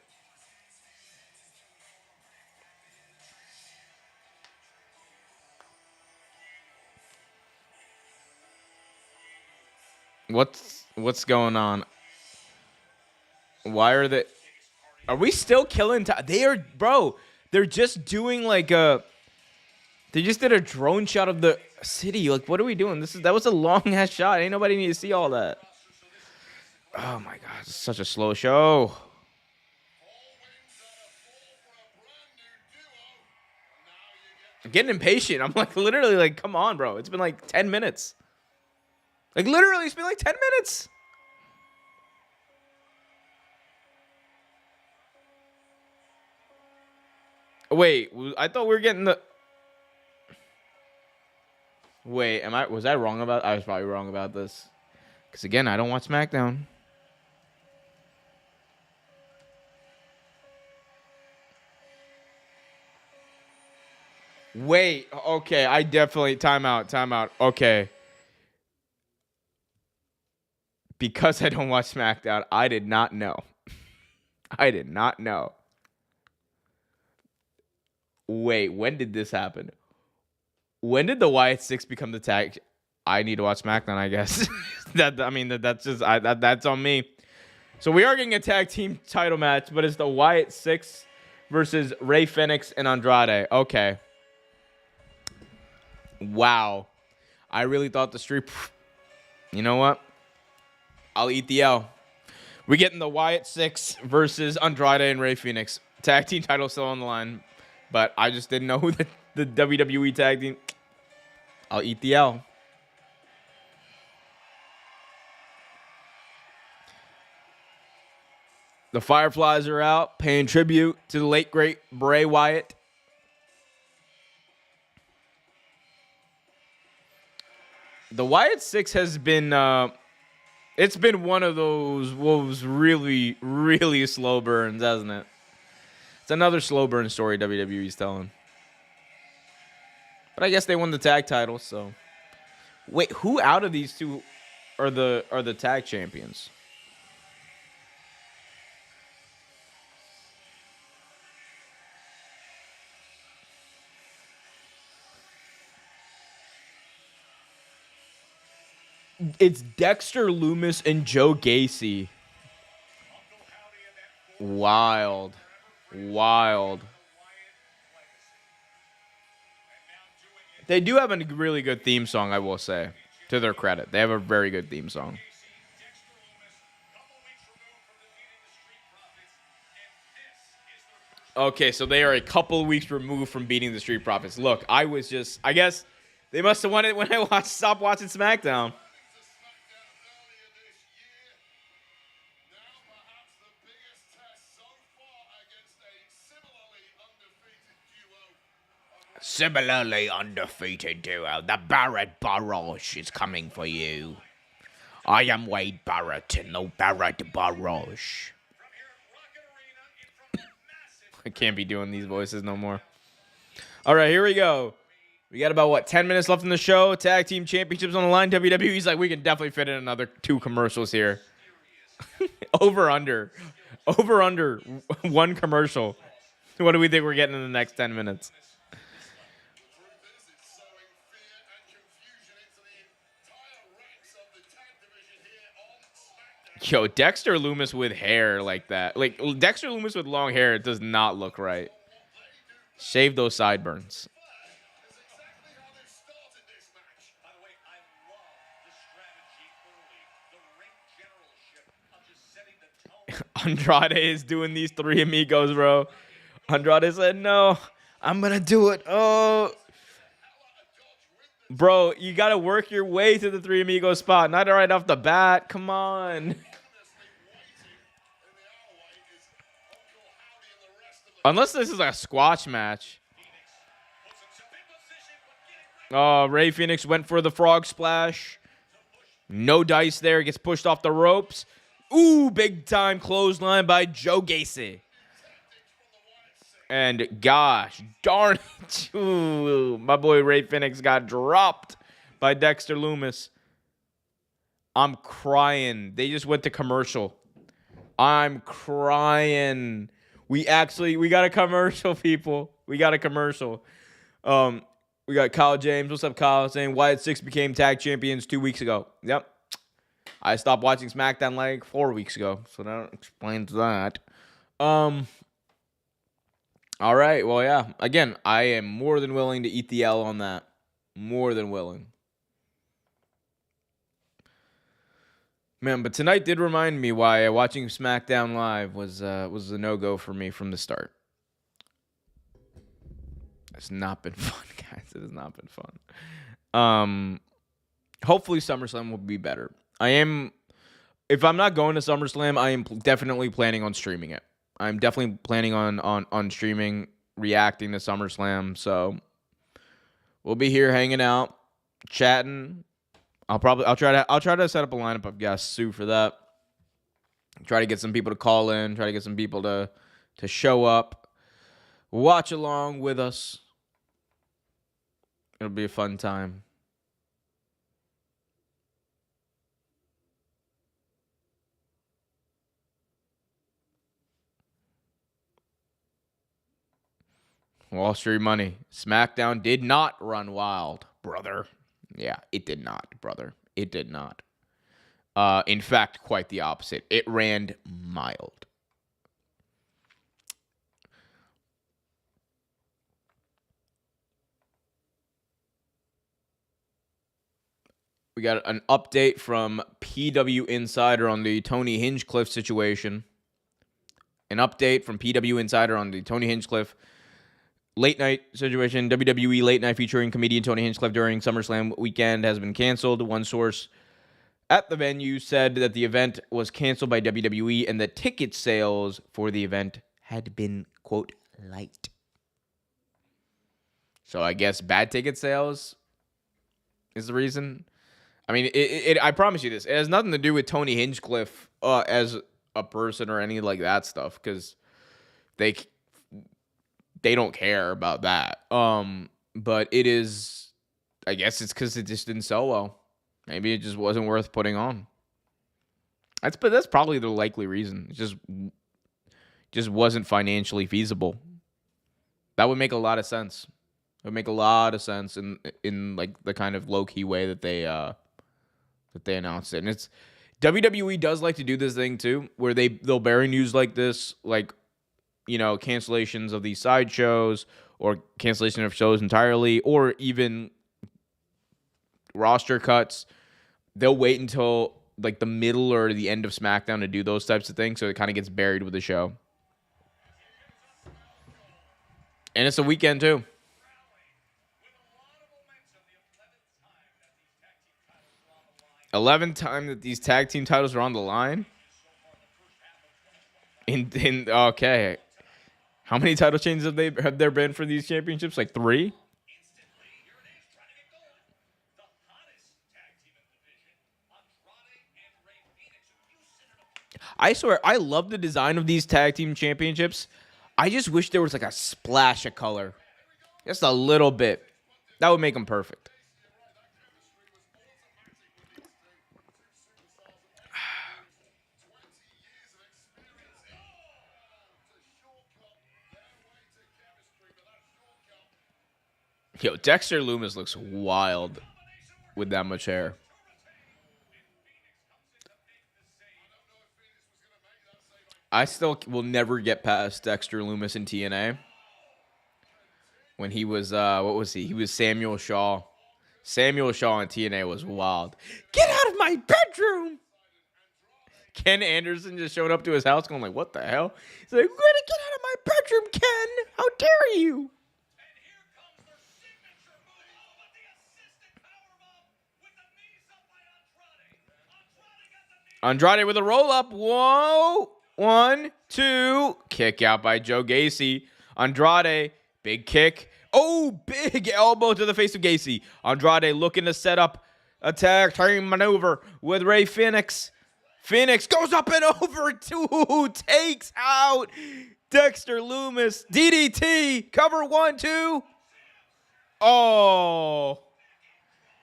What's going on? Why are they? Are we still killing time? They are, bro. They're just doing They just did a drone shot of the city. What are we doing? That was a long ass shot. Ain't nobody need to see all that. Oh my god, it's such a slow show. I'm getting impatient. I'm literally come on, bro. It's been 10 minutes. Literally, it's been 10 minutes. Wait, I thought we were getting the... Wait, was I wrong about... I was probably wrong about this. Because again, I don't watch SmackDown. Wait, okay, I definitely... Time out. Okay. Because I don't watch SmackDown, I did not know. Wait, when did this happen? When did the Wyatt Six become the tag? I need to watch SmackDown, I guess. That's on me. So we are getting a tag team title match, but it's the Wyatt Six versus Rey Fenix and Andrade. Okay. Wow. I really thought the Street... You know what? I'll eat the L. We're getting the Wyatt Six versus Andrade and Rey Fenix. Tag team title still on the line. But I just didn't know who the WWE tag team... I'll eat the L. The Fireflies are out, paying tribute to the late, great Bray Wyatt. The Wyatt Six has been... it's been one of those really, really slow burns, hasn't it? It's another slow burn story WWE's telling. But I guess they won the tag title, so. Wait, who out of these two are the tag champions? It's Dexter Lumis and Joe Gacy. Wild. They do have a really good theme song, I will say. To their credit. They have a very good theme song. Okay, so they are a couple of weeks removed from beating the Street Profits. Look, I guess they must have won it when I stopped watching SmackDown. Similarly undefeated duo, the Barrett Barrage is coming for you. I am Wade Barrett and the Barrett Barrage. I can't be doing these voices no more. All right, here we go. We got about, 10 minutes left in the show. Tag team championships on the line. WWE's we can definitely fit in another 2 commercials here. Over under one commercial. What do we think we're getting in the next 10 minutes? Yo, Dexter Lumis with hair like that. Dexter Lumis with long hair, it does not look right. Shave those sideburns. Andrade is doing these 3 amigos, bro. Andrade said, no, I'm going to do it. Oh. Bro, you got to work your way to the Three Amigos spot. Not right off the bat. Come on. Unless this is a squash match. Oh, Rey Fenix went for the frog splash. No dice there. Gets pushed off the ropes. Ooh, big time clothesline by Joe Gacy. And gosh darn it. Ooh, my boy Rey Fenix got dropped by Dexter Lumis. I'm crying. They just went to commercial. I'm crying. We got a commercial, people. We got a commercial. We got Kyle James. What's up, Kyle? Saying Wyatt Six became tag champions 2 weeks ago. Yep. I stopped watching SmackDown like 4 weeks ago, so that explains that. All right. Well, yeah. Again, I am more than willing to eat the L on that. More than willing. Man, but tonight did remind me why watching SmackDown Live was a no-go for me from the start. It's not been fun, guys. It has not been fun. Hopefully SummerSlam will be better. If I'm not going to SummerSlam, I am definitely planning on streaming it. I'm definitely planning on streaming, reacting to SummerSlam. So we'll be here hanging out, chatting. I'll try to set up a lineup of guests, Sue, for that. Try to get some people to call in. Try to get some people to show up, watch along with us. It'll be a fun time. Wall Street Money. SmackDown did not run wild, brother. Yeah, it did not, brother. It did not. In fact, quite the opposite. It ran mild. We got an update from PW Insider on the Tony Hinchcliffe situation. An update from PW Insider on the Tony Hinchcliffe late night situation. WWE Late Night featuring comedian Tony Hinchcliffe during SummerSlam weekend has been canceled. One source at the venue said that the event was canceled by WWE and that ticket sales for the event had been, quote, light. So I guess bad ticket sales is the reason. I mean, I promise you this. It has nothing to do with Tony Hinchcliffe as a person or any like that stuff, because they don't care about that. But it is, I guess it's because it just didn't sell well. Maybe it just wasn't worth putting on. That's probably the likely reason. It just wasn't financially feasible. That would make a lot of sense. It would make a lot of sense in like the kind of low key way that they announced it. And it's WWE does like to do this thing too, where they'll bury news like this, like, you know, cancellations of these side shows or cancellation of shows entirely, or even roster cuts. They'll wait until like the middle or the end of SmackDown to do those types of things, so it kind of gets buried with the show. And it's a weekend too. 11th time that these tag team titles are on the line. Okay. How many title changes have there been for these championships? Like 3? I swear, I love the design of these tag team championships. I just wish there was like a splash of color. Just a little bit. That would make them perfect. Yo, Dexter Lumis looks wild with that much hair. I still will never get past Dexter Lumis in TNA. When he was, what was he? He was Samuel Shaw. Samuel Shaw in TNA was wild. Get out of my bedroom! Ken Anderson just showed up to his house going like, what the hell? He's like, we're gonna get out of my bedroom, Ken! How dare you! Andrade with a roll-up. Whoa. 1, 2. Kick out by Joe Gacy. Andrade, big kick. Oh, big elbow to the face of Gacy. Andrade looking to set up a tag team maneuver with Rey Fenix. Phoenix goes up and over. 2. Takes out Dexter Lumis. DDT. Cover 1, 2. Oh.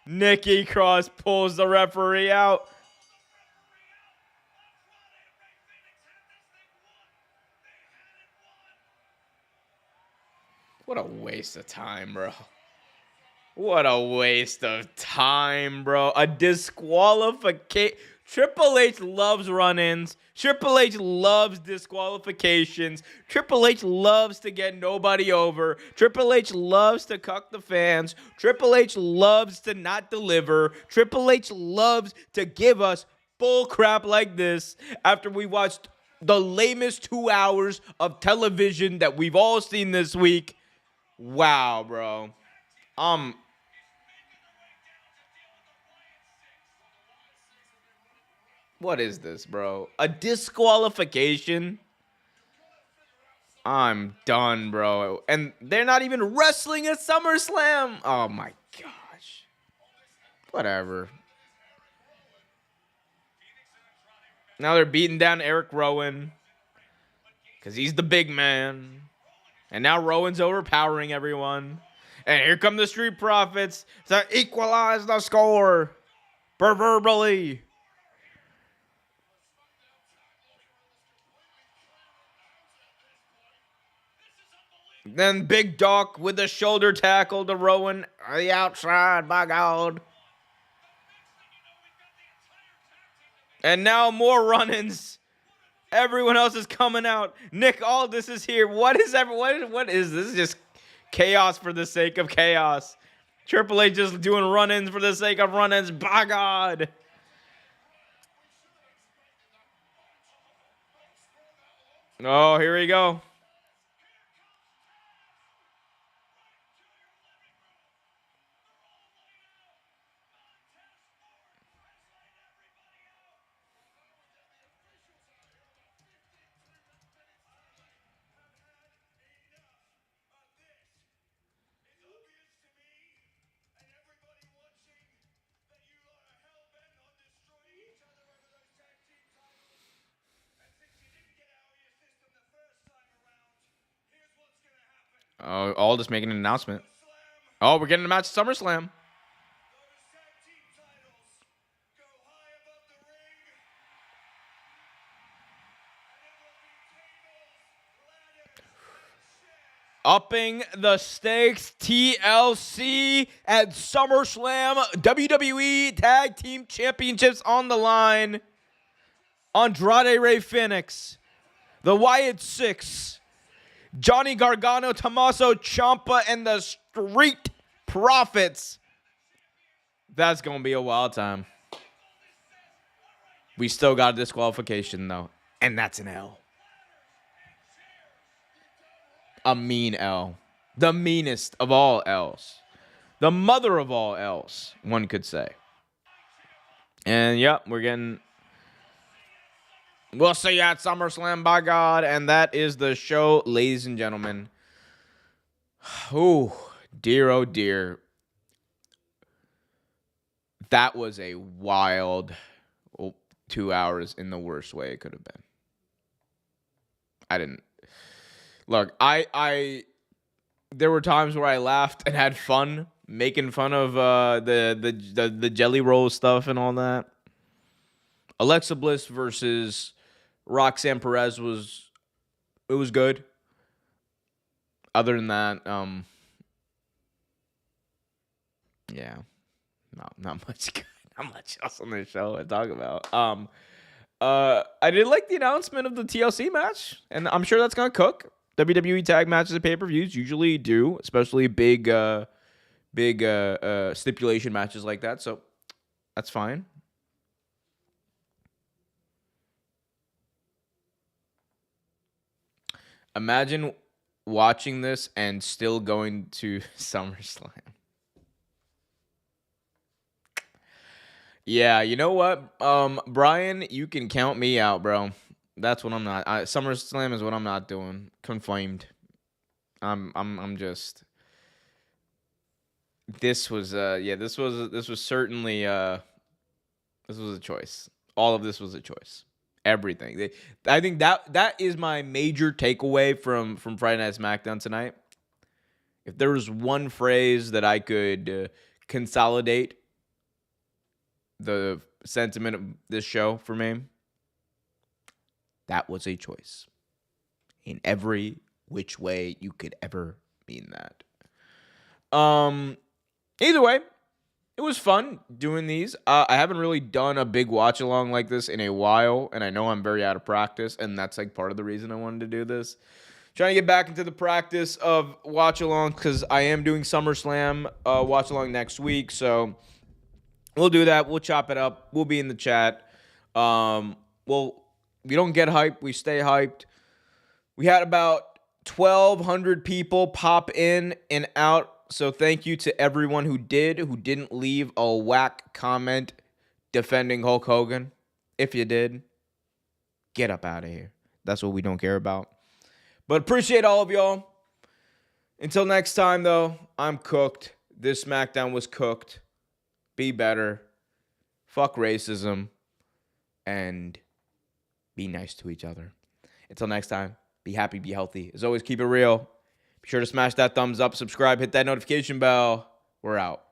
Nikki Cross pulls the referee out. What a waste of time, bro. What a waste of time, bro. A disqualification. Triple H loves run-ins. Triple H loves disqualifications. Triple H loves to get nobody over. Triple H loves to cuck the fans. Triple H loves to not deliver. Triple H loves to give us bull crap like this after we watched the lamest 2 hours of television that we've all seen this week. Wow, bro. What is this, bro? A disqualification? I'm done, bro. And they're not even wrestling at SummerSlam. Oh my gosh. Whatever. Now they're beating down Eric Rowan because he's the big man. And now Rowan's overpowering everyone. And here come the Street Profits to equalize the score. Proverbially. Then Big Doc with the shoulder tackle to Rowan. The outside, by God. And now more run-ins. Everyone else is coming out. Nick Aldis is here. What is everyone? What is this? This is just chaos for the sake of chaos. Triple H just doing run-ins for the sake of run-ins. By God. Oh, here we go. Oh, Aldis making an announcement. Oh, we're getting a match at SummerSlam. Upping the stakes, TLC at SummerSlam. WWE Tag Team Championships on the line. Andrade Rey Fenix. The Wyatt Six. Johnny Gargano, Tommaso Ciampa, and the Street Profits. That's going to be a wild time. We still got a disqualification, though. And that's an L. A mean L. The meanest of all L's. The mother of all L's, one could say. And, yep, we're getting... We'll see you at SummerSlam, by God. And that is the show, ladies and gentlemen. Oh, dear. That was a wild 2 hours in the worst way it could have been. I didn't. Look, there were times where I laughed and had fun making fun of the jelly roll stuff and all that. Alexa Bliss versus Roxanne Perez was good. Other than that, yeah, not much good. Not much else on this show to talk about. I did like the announcement of the TLC match, and I'm sure that's gonna cook. WWE tag matches and pay-per-views usually do, especially big stipulation matches like that. So that's fine. Imagine watching this and still going to SummerSlam. Yeah, you know what? Brian, you can count me out, bro. That's what I'm not. SummerSlam is what I'm not doing. Confirmed. I'm just. This was this was certainly this was a choice. All of this was a choice. Everything. I think that is my major takeaway from Friday Night SmackDown tonight. If there was one phrase that I could consolidate the sentiment of this show for me, that was a choice. In every which way you could ever mean that. Either way, it was fun doing these. I haven't really done a big watch along like this in a while, and I know I'm very out of practice, and that's like part of the reason I wanted to do this. Trying to get back into the practice of watch along because I am doing SummerSlam watch along next week, so we'll do that. We'll chop it up. We'll be in the chat. We don't get hyped. We stay hyped. We had about 1,200 people pop in and out. So thank you to everyone who didn't leave a whack comment defending Hulk Hogan. If you did, get up out of here. That's what we don't care about. But appreciate all of y'all. Until next time, though, I'm cooked. This SmackDown was cooked. Be better. Fuck racism. And be nice to each other. Until next time, be happy, be healthy. As always, keep it real. Be sure to smash that thumbs up, subscribe, hit that notification bell. We're out.